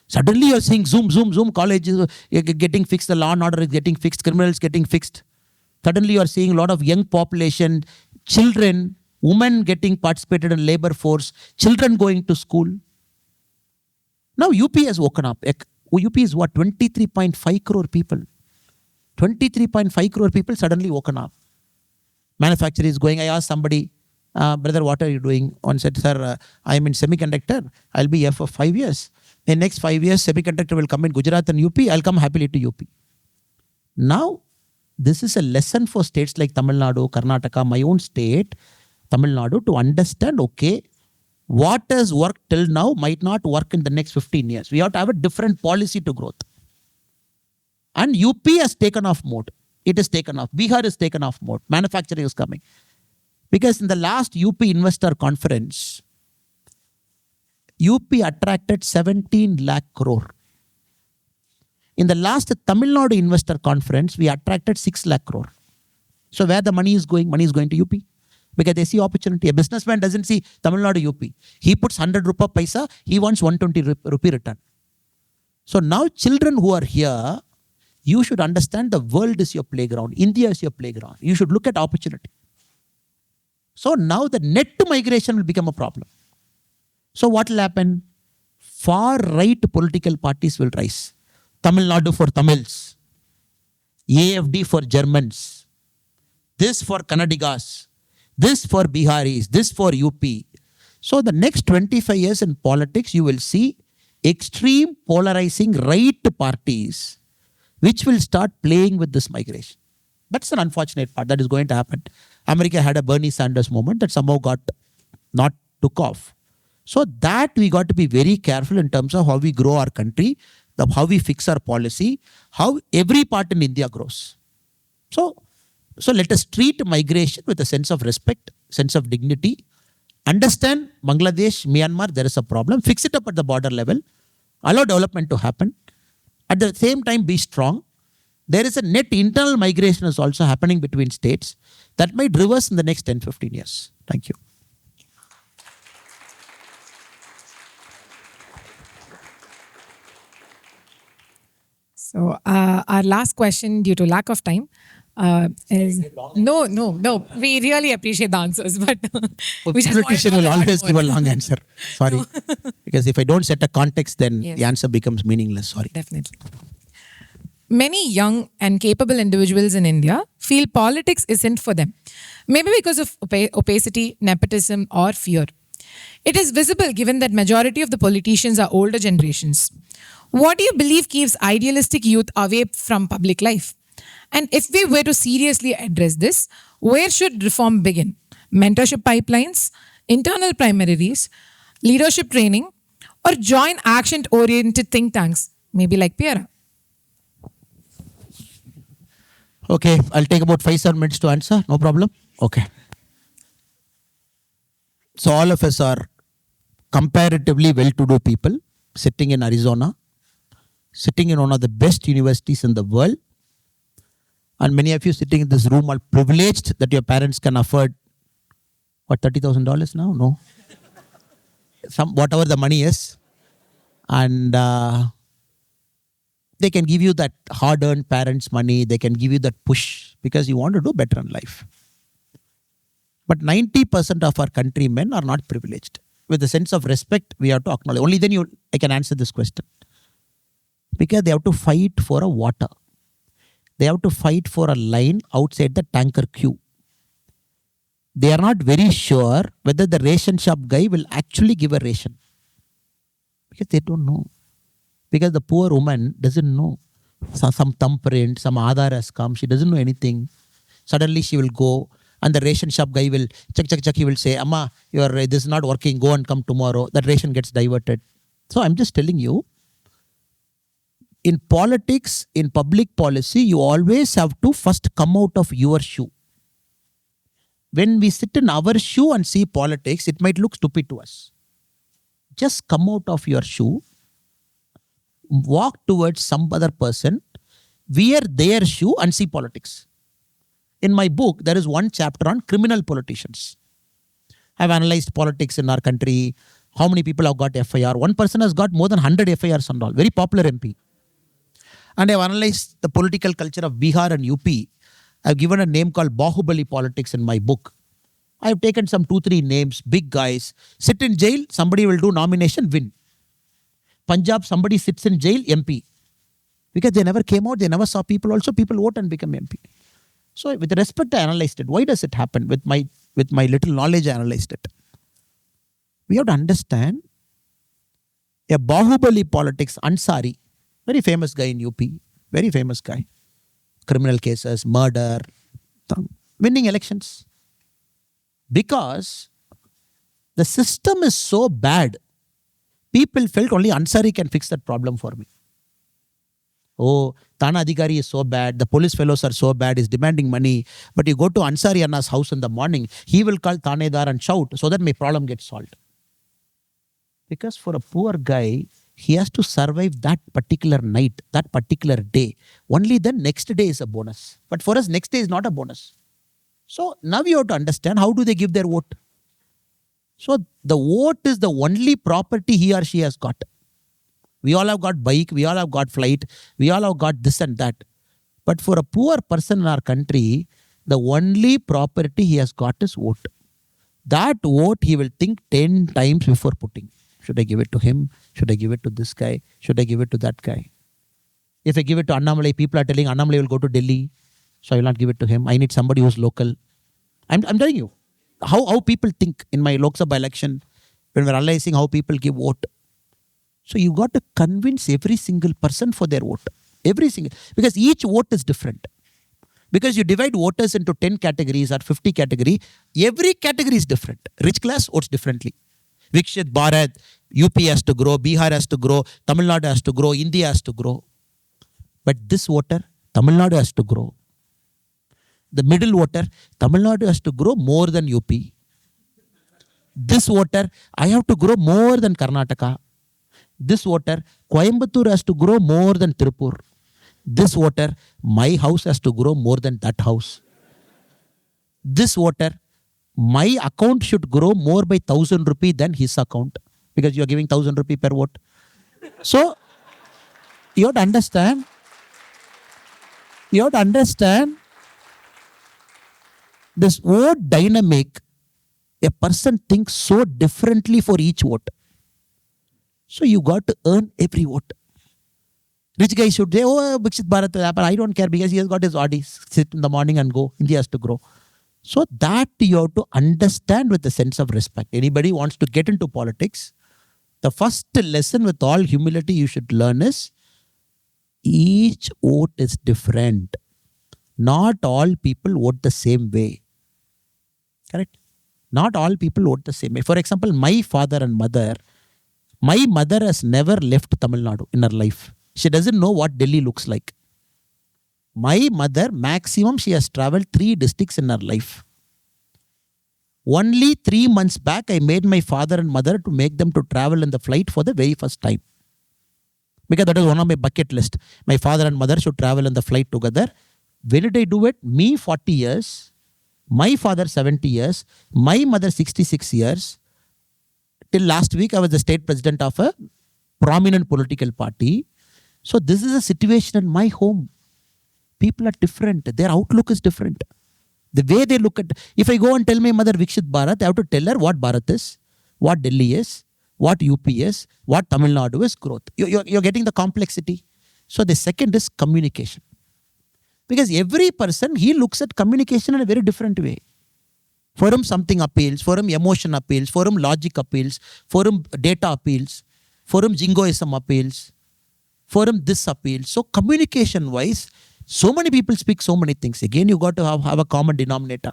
Suddenly you're seeing zoom, college is getting fixed, the law and order is getting fixed, criminals getting fixed. Suddenly you're seeing a lot of young population, children, women getting participated in labor force, children going to school. Now UP has woken up. UP is what? 23.5 crore people. 23.5 crore people suddenly woken up. Manufacturing is going. I asked somebody, brother, what are you doing? One said, sir, I am in semiconductor. I'll be here for 5 years. In next 5 years, semiconductor will come in Gujarat and UP. I'll come happily to UP. Now, this is a lesson for states like Tamil Nadu, Karnataka, my own state, Tamil Nadu, to understand, okay, what has worked till now might not work in the next 15 years. We have to have a different policy to growth. And UP has taken off mode. It is taken off. Bihar is taken off mode. Manufacturing is coming. Because in the last UP investor conference, UP attracted 17 lakh crore. In the last Tamil Nadu investor conference, we attracted 6 lakh crore. So where the money is going? Money is going to UP. Because they see opportunity. A businessman doesn't see Tamil Nadu UP. He puts 100 rupee paisa, he wants 120 rupee return. So now children who are here, you should understand the world is your playground. India is your playground. You should look at opportunity. So now the net migration will become a problem. So what will happen? Far right political parties will rise. Tamil Nadu for Tamils. AFD for Germans. This for Kannadigas. This for Biharis. This for UP. So the next 25 years in politics, you will see extreme polarizing right parties which will start playing with this migration. That's an unfortunate part that is going to happen. America had a Bernie Sanders moment that somehow not took off. So that we got to be very careful in terms of how we grow our country, how we fix our policy, how every part in India grows. So let us treat migration with a sense of respect, sense of dignity. Understand Bangladesh, Myanmar, there is a problem. Fix it up at the border level. allow development to happen. At the same time, be strong. There is a net internal migration is also happening between states that might reverse in the next 10, 15 years. Thank you. So our last question, due to lack of time, is no. We really appreciate the answers, but we just want to Politician know will a lot always more. give a long answer. Sorry. Because if I don't set a context, then Yes. the answer becomes meaningless. Sorry. Definitely. Many young and capable individuals in India feel politics isn't for them, maybe because of opacity, nepotism, or fear. It is visible given that majority of the politicians are older generations. What do you believe keeps idealistic youth away from public life? And if we were to seriously address this, where should reform begin? Mentorship pipelines, internal primaries, leadership training, or join action-oriented think tanks, maybe like PIERA? Okay, I'll take about 5-7 minutes to answer. No problem. Okay. So all of us are comparatively well-to-do people sitting in Arizona, sitting in one of the best universities in the world. And many of you sitting in this room are privileged that your parents can afford, what, $30,000 now? No. Whatever the money is. And they can give you that hard-earned parents' money. They can give you that push because you want to do better in life. But 90% of our countrymen are not privileged. With a sense of respect, we have to acknowledge. Only then I can answer this question. Because they have to fight for a water. They have to fight for a line outside the tanker queue. They are not very sure whether the ration shop guy will actually give a ration. Because they don't know. Because the poor woman doesn't know. Some thumbprint, some Aadhaar has come. She doesn't know anything. Suddenly she will go and the ration shop guy will check. He will say, Amma, this is not working. Go and come tomorrow. That ration gets diverted. So I'm just telling you, in politics, in public policy, you always have to first come out of your shoe. When we sit in our shoe and see politics, it might look stupid to us. Just come out of your shoe, walk towards some other person, wear their shoe and see politics. In my book, there is one chapter on criminal politicians. I've analyzed politics in our country, how many people have got FIR. One person has got more than 100 FIRs and all, very popular MP. And I've analyzed the political culture of Bihar and UP. I've given a name called Bahubali politics in my book. I've taken some 2-3 names, big guys, sit in jail, somebody will do nomination, win. Punjab, somebody sits in jail, MP. Because they never came out, they never saw people, also people vote and become MP. So with respect, I analyzed it. Why does it happen? With my little knowledge, I analyzed it. We have to understand a Bahubali politics, Ansari, very famous guy in UP, very famous guy. Criminal cases, murder, winning elections. Because the system is so bad, people felt only Ansari can fix that problem for me. Oh, Thana Adhikari is so bad, the police fellows are so bad, he's demanding money. But you go to Ansari Anna's house in the morning, he will call Thanedar and shout so that my problem gets solved. Because for a poor guy, he has to survive that particular night, that particular day. Only then next day is a bonus. But for us, next day is not a bonus. So now you have to understand, how do they give their vote? So the vote is the only property he or she has got. We all have got bike, we all have got flight, we all have got this and that. But for a poor person in our country, the only property he has got is vote. That vote he will think 10 times before putting. Should I give it to him? Should I give it to this guy? Should I give it to that guy? If I give it to Annamalai, people are telling Annamalai will go to Delhi, so I will not give it to him. I need somebody who's local. I'm telling you, how people think in my Lok Sabha election, when we're analyzing how people give vote. So you got to convince every single person for their vote. Every single, because each vote is different. Because you divide voters into 10 categories or 50 categories, every category is different. Rich class votes differently. Vikshit Bharat, UP has to grow, Bihar has to grow, Tamil Nadu has to grow, India has to grow. But this voter, Tamil Nadu has to grow. The middle voter, Tamil Nadu has to grow more than UP. This voter, I have to grow more than Karnataka. This voter, Coimbatore has to grow more than Tirupur. This voter, my house has to grow more than that house. This voter, my account should grow more by 1,000 rupee than his account because you are giving 1,000 rupee per vote. So you have to understand, this vote dynamic, a person thinks so differently for each vote. So you got to earn every vote. Rich guy should say, oh, Bhikshit Bharat, but I don't care because he has got his Audi, sit in the morning and go. India has to grow. So that you have to understand with a sense of respect. Anybody wants to get into politics, the first lesson with all humility you should learn is each vote is different. Not all people vote the same way. Correct? Not all people vote the same way. For example, my father and mother, my mother has never left Tamil Nadu in her life. She doesn't know what Delhi looks like. My mother, maximum, she has traveled 3 districts in her life. Only 3 months back, I made my father and mother to make them to travel in the flight for the very first time. Because that is one of my bucket list. My father and mother should travel in the flight together. When did I do it? Me, 40 years. My father, 70 years. My mother, 66 years. Till last week, I was the state president of a prominent political party. So this is a situation in my home. People are different. Their outlook is different. The way they look at, if I go and tell my mother Vikshit Bharat, I have to tell her what Bharat is, what Delhi is, what UP is, what Tamil Nadu is, growth. You're getting the complexity. So the second is communication. Because every person, he looks at communication in a very different way. For him, something appeals. For him, emotion appeals. For him, logic appeals. For him, data appeals. For him, jingoism appeals. For him, this appeals. So communication-wise, so many people speak so many things. Again, you got to have a common denominator.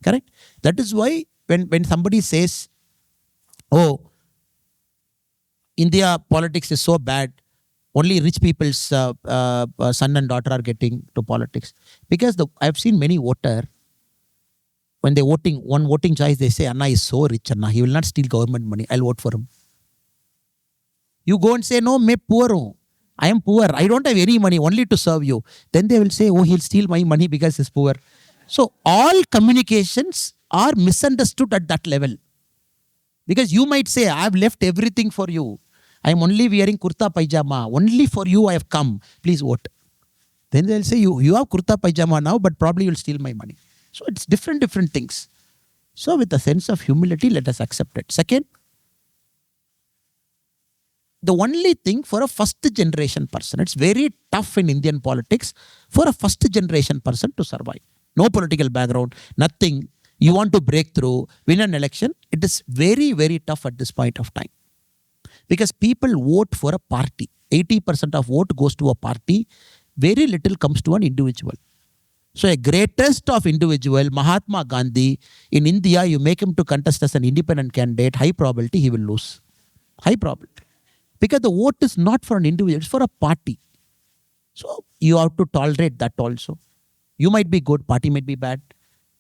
Correct? That is why when somebody says, oh, India politics is so bad, only rich people's son and daughter are getting to politics. Because I've seen many voter, when they're voting, one voting choice, they say, Anna is so rich, Anna, he will not steal government money. I'll vote for him. You go and say, no, मैं poor हूँ. I am poor. I don't have any money, only to serve you. Then they will say, oh, he'll steal my money because he's poor. So all communications are misunderstood at that level. Because you might say, I've left everything for you. I am only wearing kurta pajama. Only for you I have come. Please vote. Then they'll say, you have kurta pajama now, but probably you'll steal my money. So it's different things. So with a sense of humility, let us accept it. Second, the only thing for a first generation person, it's very tough in Indian politics for a first generation person to survive. No political background, nothing. You want to break through, win an election. It is very, very tough at this point of time. Because people vote for a party. 80% of vote goes to a party. Very little comes to an individual. So a greatest of individual, Mahatma Gandhi, in India, you make him to contest as an independent candidate, high probability he will lose. High probability. Because the vote is not for an individual, it's for a party. So you have to tolerate that also. You might be good, party might be bad.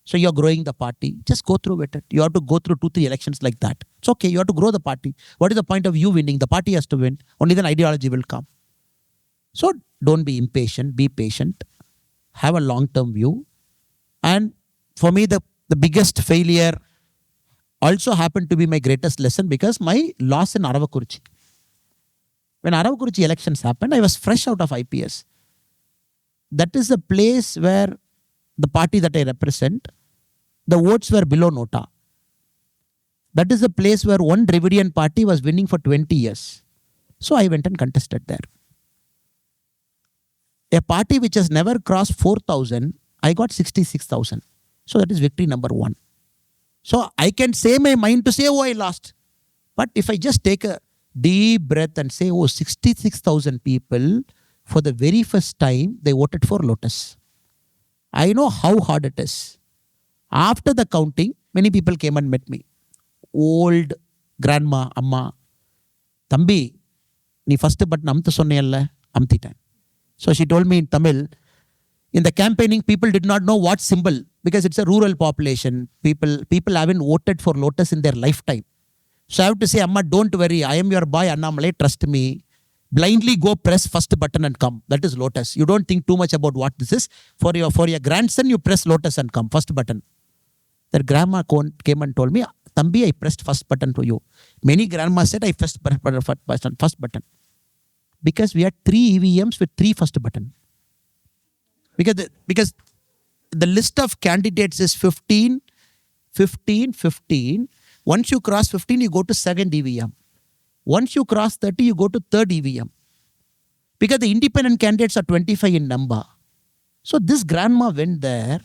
So you're growing the party. Just go through with it. You have to go through 2-3 elections like that. It's okay. You have to grow the party. What is the point of you winning? The party has to win. Only then ideology will come. So don't be impatient. Be patient. Have a long-term view. And for me, the biggest failure also happened to be my greatest lesson because my loss in Aravakuruchi. When Aravakuruchi elections happened, I was fresh out of IPS. That is the place where the party that I represent, the votes were below Nota. That is the place where one Dravidian party was winning for 20 years. So I went and contested there. A party which has never crossed 4,000, I got 66,000. So that is victory number 1. So I can say my mind to say, oh, I lost. But if I just take a deep breath and say, oh, 66,000 people, for the very first time, they voted for Lotus. I know how hard it is. After the counting, many people came and met me. Old grandma, amma, Thambi, nee first button amtha sonneyalla, amthitan. So she told me in Tamil, in the campaigning, people did not know what symbol, because it's a rural population. People haven't voted for Lotus in their lifetime. So I have to say, Amma, don't worry. I am your boy, Annamalai. Trust me. Blindly go press first button and come. That is Lotus. You don't think too much about what this is. For your grandson, you press Lotus and come. First button. That grandma came and told me, Tambi, I pressed first button to you. Many grandmas said I pressed first button. Because we had 3 EVMs with 3 first button. Because the list of candidates is 15, 15, 15. Once you cross 15, you go to second EVM. Once you cross 30, you go to third EVM. Because the independent candidates are 25 in number. So this grandma went there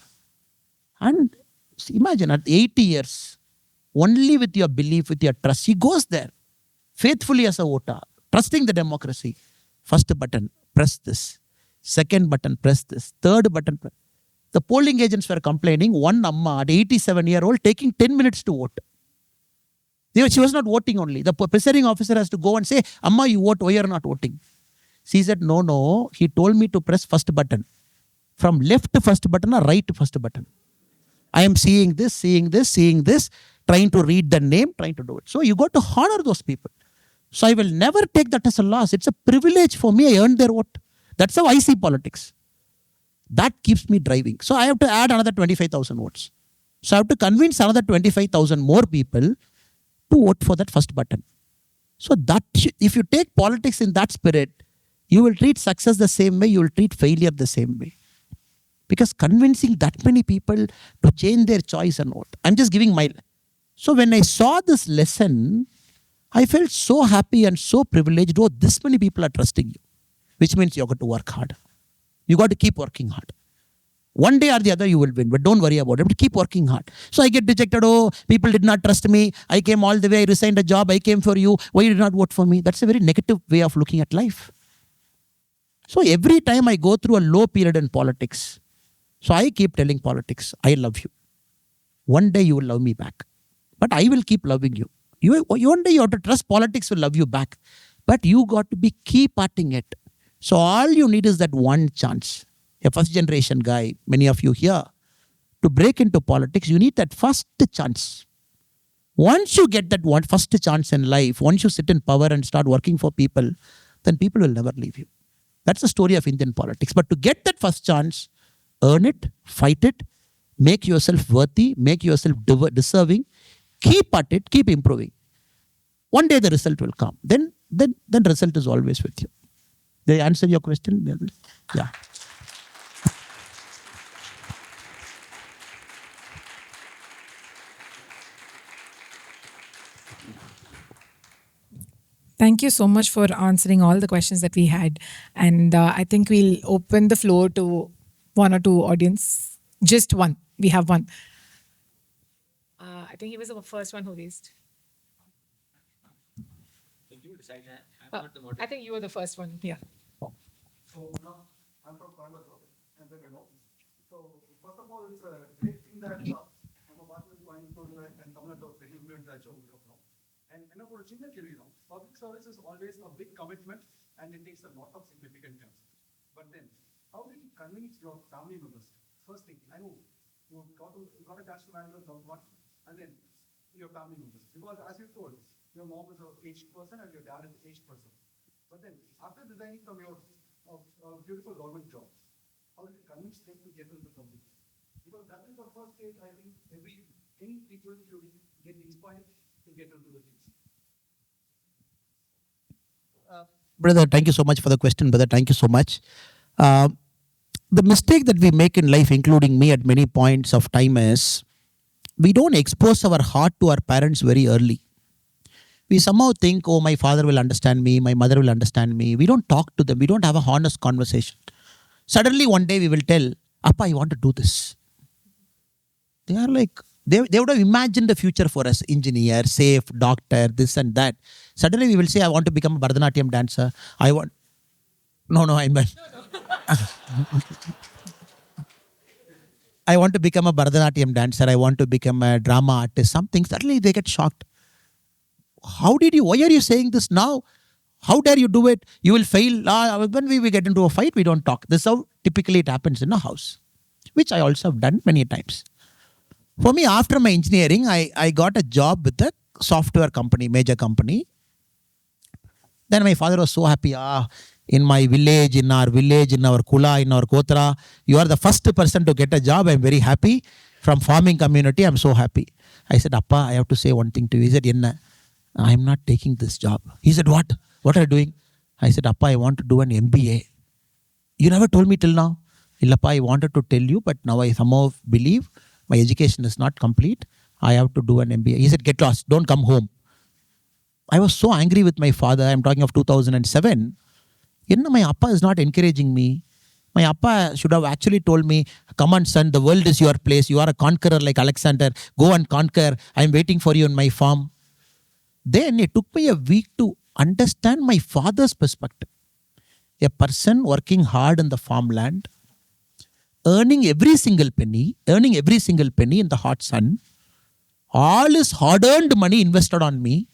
and imagine at 80 years, only with your belief, with your trust, she goes there faithfully as a voter, trusting the democracy. First button, press this. Second button, press this. Third button, press. The polling agents were complaining, one Amma at 87-year-old taking 10 minutes to vote. She was not voting only. The presiding officer has to go and say, Amma, you vote, why you are not voting? She said, no. He told me to press first button. From left first button or right first button. I am seeing this, trying to read the name, trying to do it. So you got to honor those people. So I will never take that as a loss. It's a privilege for me. I earned their vote. That's how I see politics. That keeps me driving. So I have to add another 25,000 votes. So I have to convince another 25,000 more people to vote for that first button. So that if you take politics in that spirit, you will treat success the same way, you will treat failure the same way. Because convincing that many people to change their choice and vote. I'm just giving my... So when I saw this lesson, I felt so happy and so privileged. Oh, this many people are trusting you. Which means you got to work hard. You got to keep working hard. One day or the other you will win, but don't worry about it. But keep working hard. So I get dejected. Oh, people did not trust me. I came all the way. I resigned a job. I came for you. Why you did not vote for me? That's a very negative way of looking at life. So every time I go through a low period in politics, so I keep telling politics, I love you. One day you will love me back. But I will keep loving you. One day you have to trust politics will love you back. But you got to be keep parting it. So all you need is that one chance. A first generation guy, many of you here, to break into politics, you need that first chance. Once you get that one first chance in life, once you sit in power and start working for people, then people will never leave you. That's the story of Indian politics. But to get that first chance, earn it, fight it, make yourself worthy, make yourself deserving, keep at it, keep improving. One day the result will come. Then result is always with you. Did I answer your question? Yeah. Thank you so much for answering all the questions that we had. And I think we'll open the floor to one or two audience. Just one. We have one. I think he was the first one who raised. I think you were the first one. Yeah. So now I'm from Coimbatore, and then So first of all, it's a great thing that I'm a partner in Coimbatore and Tamil Nadu movement that you know. And for a senior public service is always a big commitment, and it takes a lot of significant time. But then, how do you convince your family members? First thing, I know you got a chance to manage your one, and then your family members. Because as you told, your mom is an aged person and your dad is an aged person. But then, after resigning from your beautiful government job, how do you convince them to get into something? Because that is the first stage, I think, every people should get inspired to get into the things. Brother, thank you so much for the question, brother. Thank you so much. The mistake that we make in life, including me at many points of time, is we don't expose our heart to our parents very early. We somehow think, oh, my father will understand me, my mother will understand me. We don't talk to them. We don't have a honest conversation. Suddenly one day we will tell, Appa, I want to do this. They are like, they would have imagined the future for us, engineer, safe, doctor, this and that. Suddenly we will say, I want to become a Bharatanatyam dancer. I want to become a Bharatanatyam dancer. I want to become a drama artist, something. Suddenly they get shocked. Why are you saying this now? How dare you do it? You will fail. When we get into a fight, we don't talk. This is how typically it happens in a house, which I also have done many times. For me, after my engineering, I got a job with a software company, major company. Then my father was so happy. In my village, in our Kula, in our Kotra, you are the first person to get a job. I'm very happy. From farming community, I'm so happy. I said, Appa, I have to say one thing to you. He said, Yenna, I'm not taking this job. He said, what? What are you doing? I said, Appa, I want to do an MBA. You never told me till now. Illappa, I wanted to tell you, but now I somehow believe my education is not complete. I have to do an MBA. He said, get lost. Don't come home. I was so angry with my father. I'm talking of 2007. My appa is not encouraging me. My appa should have actually told me, come on son, the world is your place. You are a conqueror like Alexander. Go and conquer. I'm waiting for you in my farm. Then it took me a week to understand my father's perspective. A person working hard in the farmland, earning every single penny in the hot sun, all his hard-earned money invested on me,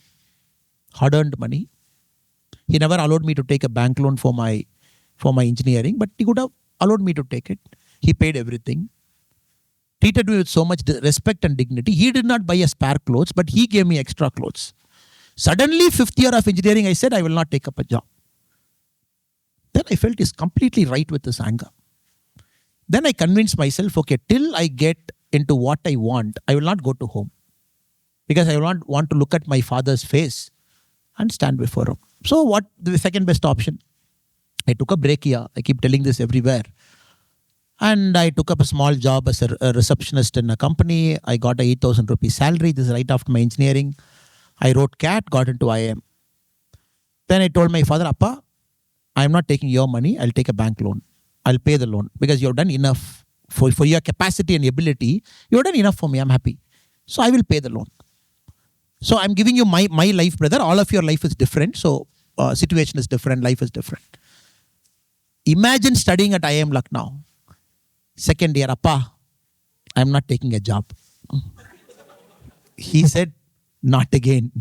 hard-earned money. He never allowed me to take a bank loan for my engineering, but he could have allowed me to take it. He paid everything. Treated me with so much respect and dignity. He did not buy a spare clothes, but he gave me extra clothes. Suddenly, 5th year of engineering, I said, I will not take up a job. Then I felt he's completely right with this anger. Then I convinced myself, okay, till I get into what I want, I will not go to home. Because I will not want to look at my father's face and stand before him. So what the second best option? I took a break here. I keep telling this everywhere. And I took up a small job as a receptionist in a company. I got a 8,000 rupees salary. This is right after my engineering. I wrote CAT, got into IIM. Then I told my father, Appa, I'm not taking your money. I'll take a bank loan. I'll pay the loan because you've done enough for your capacity and ability. You've done enough for me. I'm happy. So I will pay the loan. So I'm giving you my life, brother. All of your life is different. So situation is different. Life is different. Imagine studying at IIM Lucknow. Second year, Appa, I'm not taking a job. He said, not again.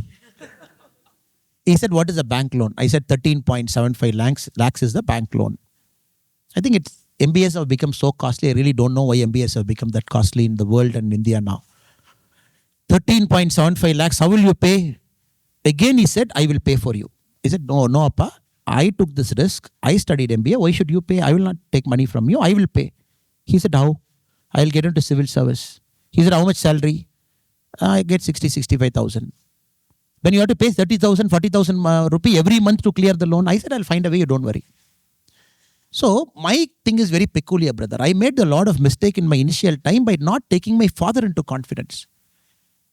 He said, what is a bank loan? I said, 13.75 lakhs is the bank loan. I think MBAs have become so costly. I really don't know why MBAs have become that costly in the world and India now. 13.75 lakhs, how will you pay? Again, he said, I will pay for you. He said, no, Appa, I took this risk. I studied MBA. Why should you pay? I will not take money from you. I will pay. He said, how? I will get into civil service. He said, how much salary? I get 65,000. Then you have to pay 30,000, 40,000 rupee every month to clear the loan. I said, I'll find a way, you don't worry. So my thing is very peculiar, brother. I made a lot of mistake in my initial time by not taking my father into confidence.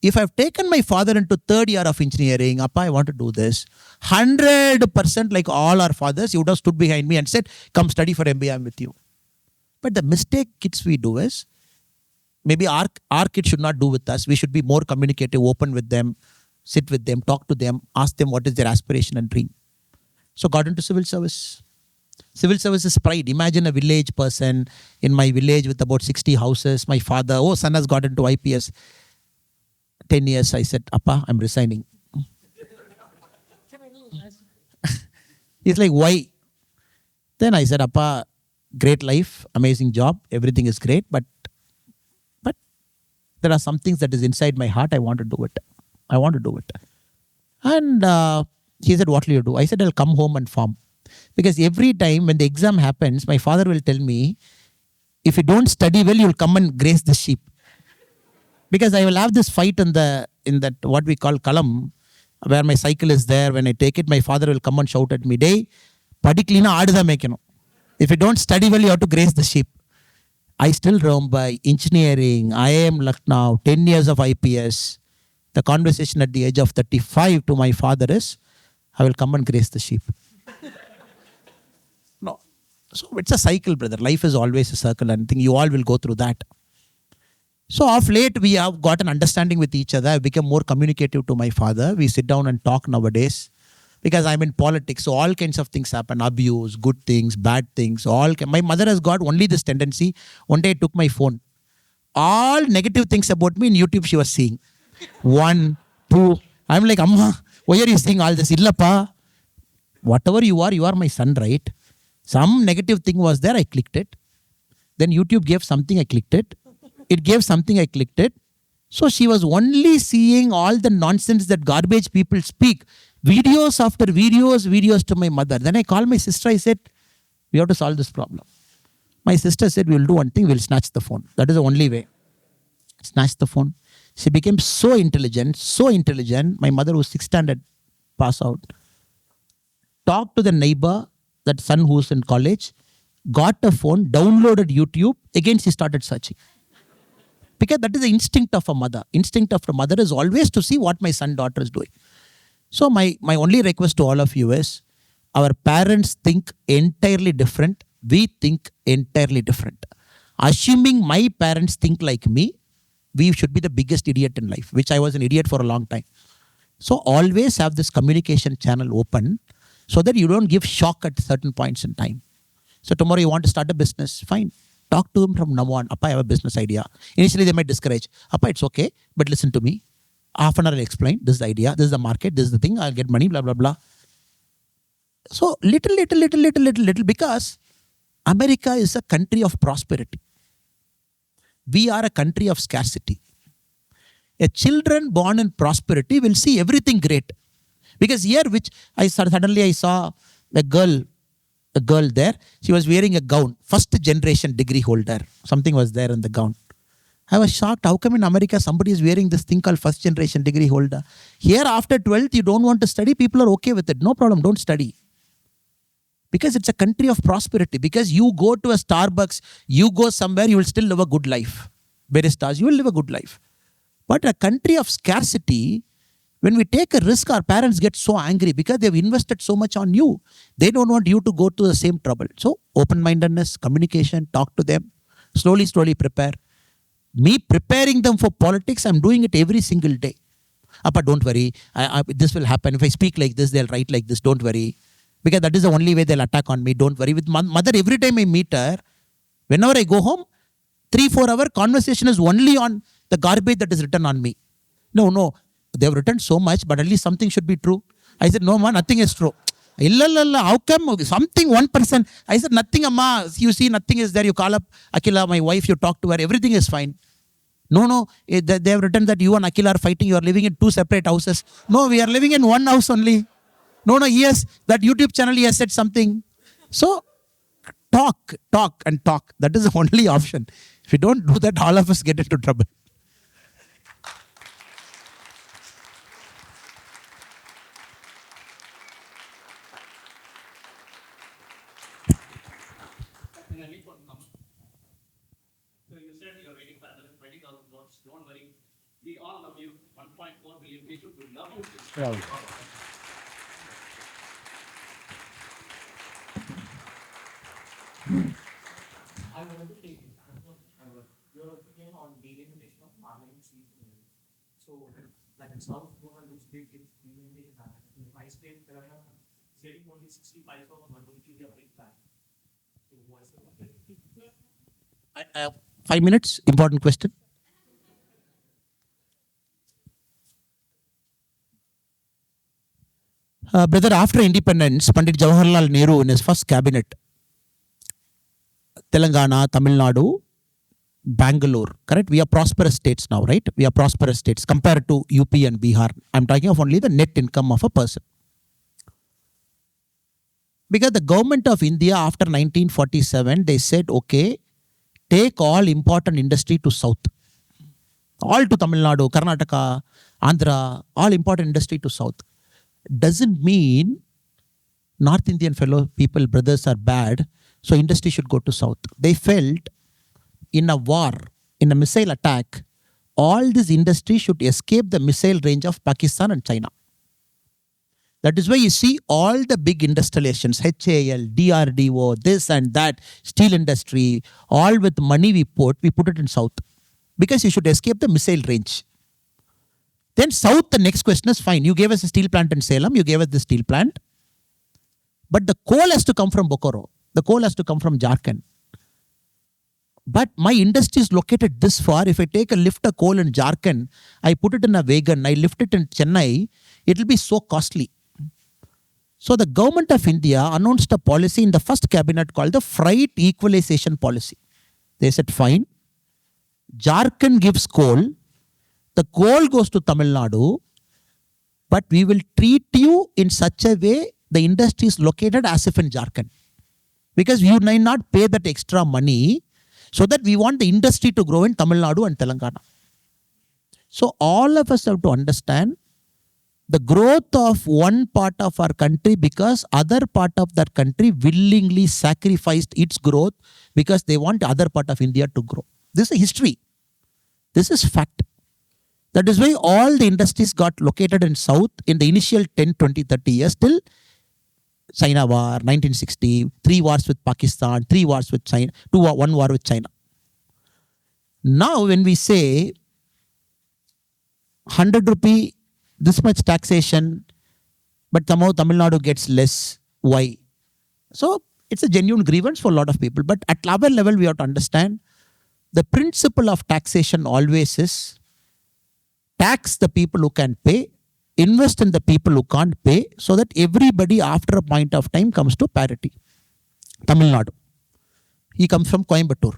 If I've taken my father into third year of engineering, Appa, I want to do this, 100% like all our fathers, he would have stood behind me and said, come study for MBA, I'm with you. But the mistake kids we do is, maybe our kids should not do with us. We should be more communicative, open with them, sit with them, talk to them, ask them what is their aspiration and dream. So got into civil service. Civil service is pride. Imagine a village person in my village with about 60 houses. My father, son has got into IPS. 10 years, I said, Appa, I'm resigning. He's like, why? Then I said, Appa, great life, amazing job, everything is great, but there are some things that is inside my heart. I want to do it. And he said, what will you do? I said, I'll come home and farm. Because every time when the exam happens, my father will tell me, if you don't study well, you'll come and graze the sheep. Because I will have this fight in that what we call kalam, where my cycle is there. When I take it, my father will come and shout at me, "Day, padikklina aadudha mekano." If you don't study well, you have to graze the sheep. I still remember engineering, IIM Lucknow, 10 years of IPS. The conversation at the age of 35 to my father is, I will come and graze the sheep. No. So it's a cycle, brother. Life is always a circle, and I think you all will go through that. So of late, we have got an understanding with each other. I've become more communicative to my father. We sit down and talk nowadays. Because I'm in politics, so all kinds of things happen. Abuse, good things, bad things. My mother has got only this tendency. One day I took my phone. All negative things about me in YouTube she was seeing. 1, 2. I'm like, Amma, why are you seeing all this? Illappa. Whatever you are my son, right? Some negative thing was there, I clicked it. Then YouTube gave something, I clicked it. It gave something, I clicked it. So she was only seeing all the nonsense that garbage people speak, videos after videos to my mother. Then I called my sister, I said, we have to solve this problem. My sister said, we'll do one thing, we'll snatch the phone. That is the only way. Snatch the phone. She became so intelligent, so intelligent. My mother was 6th standard pass out. Talked to the neighbor, that son who's in college, got a phone, downloaded YouTube. Again, she started searching. Because that is the instinct of a mother. Instinct of a mother is always to see what my son, daughter is doing. So my only request to all of you is, our parents think entirely different. We think entirely different. Assuming my parents think like me, we should be the biggest idiot in life, which I was an idiot for a long time. So always have this communication channel open so that you don't give shock at certain points in time. So tomorrow you want to start a business, fine. Talk to him from now on. Appa, I have a business idea. Initially they might discourage. Appa, it's okay, but listen to me. Half an hour I'll explain. This is the idea. This is the market. This is the thing. I'll get money, blah, blah, blah. So little, because America is a country of prosperity. We are a country of scarcity. A children born in prosperity will see everything great. Because here, which suddenly I saw a girl there. She was wearing a gown. First generation degree holder. Something was there in the gown. I was shocked. How come in America somebody is wearing this thing called first generation degree holder? Here after 12th, you don't want to study. People are okay with it. No problem. Don't study. Because it's a country of prosperity. Because you go to a Starbucks, you go somewhere, you will still live a good life. Baristas, you will live a good life. But a country of scarcity, when we take a risk, our parents get so angry because they've invested so much on you. They don't want you to go to the same trouble. So open-mindedness, communication, talk to them. Slowly prepare. Me preparing them for politics, I'm doing it every single day. Appa, don't worry. This will happen. If I speak like this, they'll write like this. Don't worry. Because that is the only way they'll attack on me. Don't worry. With mother, every time I meet her, whenever I go home, 3-4 hour conversation is only on the garbage that is written on me. No. They've written so much, but at least something should be true. I said, no, ma, nothing is true. How come something 1%? I said, nothing, amma. You see, nothing is there. You call up Akila, my wife, you talk to her, everything is fine. No, they have written that you and Akila are fighting. You are living in 2 separate houses. No, we are living in one house only. No, yes, that YouTube channel, he has said something. So, talk. That is the only option. If you don't do that, all of us get into trouble. So you said you're waiting for another 20,000 votes. Don't worry. We all love you. 1.4 billion people will love you. I want to take your opinion on delimitation of parliament seats. So, like in South Goa, which big delimitation happens. In my state, there are getting only 65 of one, which is a big fact. So, what's the 5 minutes, important question. Brother, after independence, Pandit Jawaharlal Nehru in his first cabinet, Telangana, Tamil Nadu, Bangalore, correct? We are prosperous states now, right? We are prosperous states compared to UP and Bihar. I'm talking of only the net income of a person. Because the government of India after 1947, they said, okay, take all important industry to south. All to Tamil Nadu, Karnataka, Andhra, all important industry to south. Doesn't mean North Indian fellow people, brothers are bad, so industry should go to south. They felt in a war, in a missile attack, all this industry should escape the missile range of Pakistan and China. That is why you see all the big industrializations, HAL, DRDO, this and that, steel industry, all with money we put it in south. Because you should escape the missile range. Then south, the next question is fine. You gave us a steel plant in Salem, you gave us the steel plant. But the coal has to come from Bokaro. The coal has to come from Jharkhand. But my industry is located this far. If I take a lift of coal in Jharkhand, I put it in a wagon, I lift it in Chennai, it will be so costly. So the government of India announced a policy in the first cabinet called the freight equalization policy. They said, fine, Jharkhand gives coal, The gold goes to Tamil Nadu, but we will treat you in such a way the industry is located as if in Jharkhand. Because you may not pay that extra money, so that we want the industry to grow in Tamil Nadu and Telangana. So all of us have to understand the growth of one part of our country because other part of that country willingly sacrificed its growth because they want the other part of India to grow. This is history. This is fact. That is why all the industries got located in South in the initial 10, 20, 30 years till China War, 1960, 3 wars with Pakistan, 3 wars with China, 1 war with China. Now when we say 100 rupee, this much taxation, but somehow Tamil Nadu gets less, why? So it's a genuine grievance for a lot of people. But at our level, we have to understand the principle of taxation always is tax the people who can pay, invest in the people who can't pay, so that everybody after a point of time comes to parity. Tamil Nadu. He comes from Coimbatore.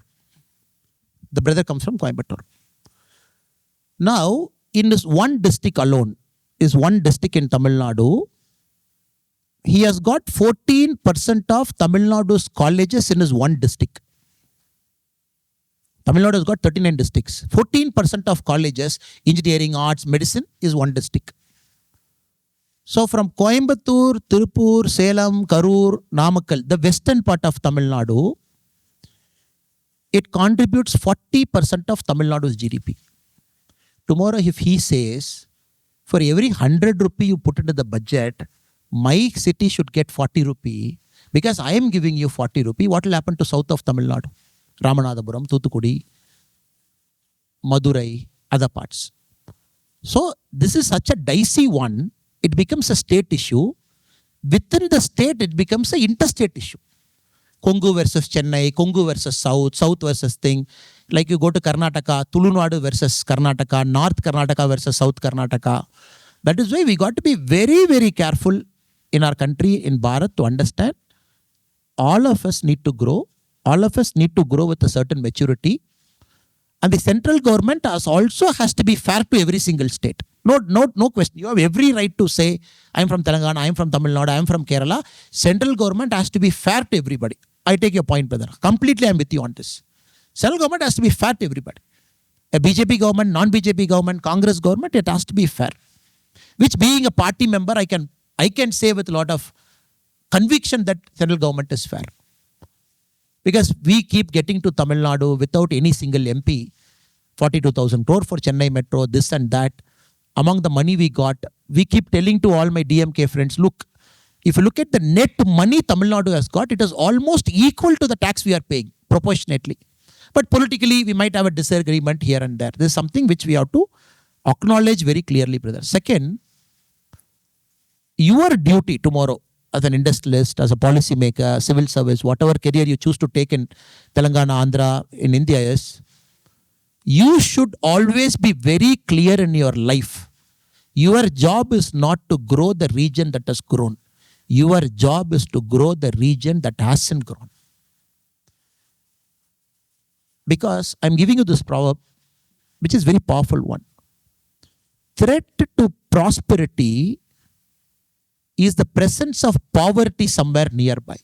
The brother comes from Coimbatore. Now, in this one district alone, is one district in Tamil Nadu, he has got 14% of Tamil Nadu's colleges in his one district. Tamil Nadu has got 39 districts. 14% of colleges, engineering, arts, medicine is one district. So from Coimbatore, Tirupur, Salem, Karur, Namakkal, the western part of Tamil Nadu, it contributes 40% of Tamil Nadu's GDP. Tomorrow if he says, for every 100 rupee you put into the budget, my city should get 40 rupee, because I am giving you 40 rupee, what will happen to south of Tamil Nadu? Ramanathapuram, Thuthukudi, Madurai, other parts. So this is such a dicey one, it becomes a state issue. Within the state, it becomes an interstate issue. Kongu versus Chennai, Kongu versus South, South versus thing. Like you go to Karnataka, Tulunadu versus Karnataka, North Karnataka versus South Karnataka. That is why we got to be very, very careful in our country, in Bharat, to understand all of us need to grow. All of us need to grow with a certain maturity. And the central government also has to be fair to every single state. No question. You have every right to say, I am from Telangana, I am from Tamil Nadu, I am from Kerala. Central government has to be fair to everybody. I take your point, brother. Completely I am with you on this. Central government has to be fair to everybody. A BJP government, non-BJP government, Congress government, it has to be fair. Which being a party member, I can say with a lot of conviction that central government is fair. Because we keep getting to Tamil Nadu without any single MP, 42,000 crore for Chennai Metro, this and that. Among the money we got, we keep telling to all my DMK friends, look, if you look at the net money Tamil Nadu has got, it is almost equal to the tax we are paying, proportionately. But politically, we might have a disagreement here and there. This is something which we have to acknowledge very clearly, brother. Second, your duty tomorrow, as an industrialist, as a policy maker, civil service, whatever career you choose to take in Telangana, Andhra, in India is, you should always be very clear in your life. Your job is not to grow the region that has grown. Your job is to grow the region that hasn't grown. Because I'm giving you this proverb, which is a very powerful one. Threat to prosperity is the presence of poverty somewhere nearby.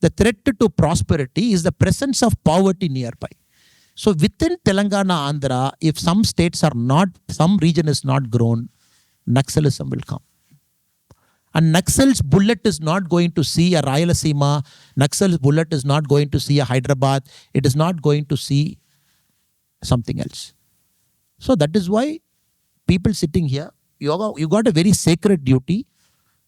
The threat to prosperity is the presence of poverty nearby. So within Telangana, Andhra, if some states are not, some region is not grown, Naxalism will come. And Naxal's bullet is not going to see a Rayalaseema. Naxal's bullet is not going to see a Hyderabad. It is not going to see something else. So that is why people sitting here, you got a very sacred duty.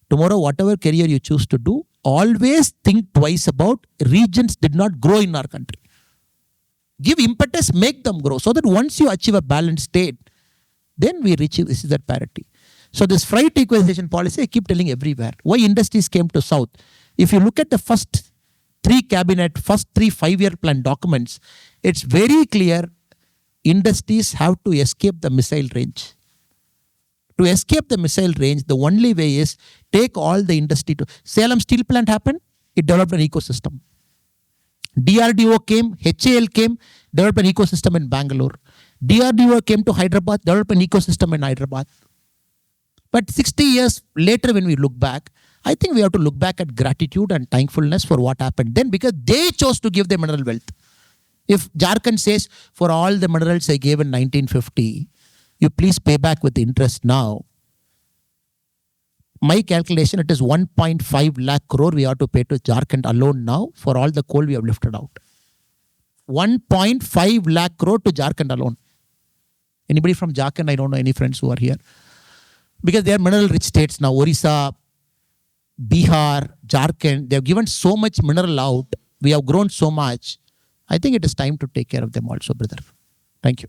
Tomorrow, whatever career you choose to do, always think twice about regions did not grow in our country. Give impetus, make them grow, so that once you achieve a balanced state, then we reach this is that parity. So this freight equalization policy, I keep telling everywhere. Why industries came to South? If you look at the first 3 cabinet, first 3 5-year plan documents, it's very clear industries have to escape the missile range. To escape the missile range, the only way is take all the industry to... Salem steel plant happened, it developed an ecosystem. DRDO came, HAL came, developed an ecosystem in Bangalore. DRDO came to Hyderabad, developed an ecosystem in Hyderabad. But 60 years later, when we look back, I think we have to look back at gratitude and thankfulness for what happened then, because they chose to give the mineral wealth. If Jharkhand says, for all the minerals I gave in 1950, you please pay back with interest now, my calculation, it is 1.5 lakh crore we have to pay to Jharkhand alone now for all the coal we have lifted out. 1.5 lakh crore to Jharkhand alone. Anybody from Jharkhand? I don't know any friends who are here. Because they are mineral rich states now. Orissa, Bihar, Jharkhand, they have given so much mineral out. We have grown so much. I think it is time to take care of them also, brother. Thank you.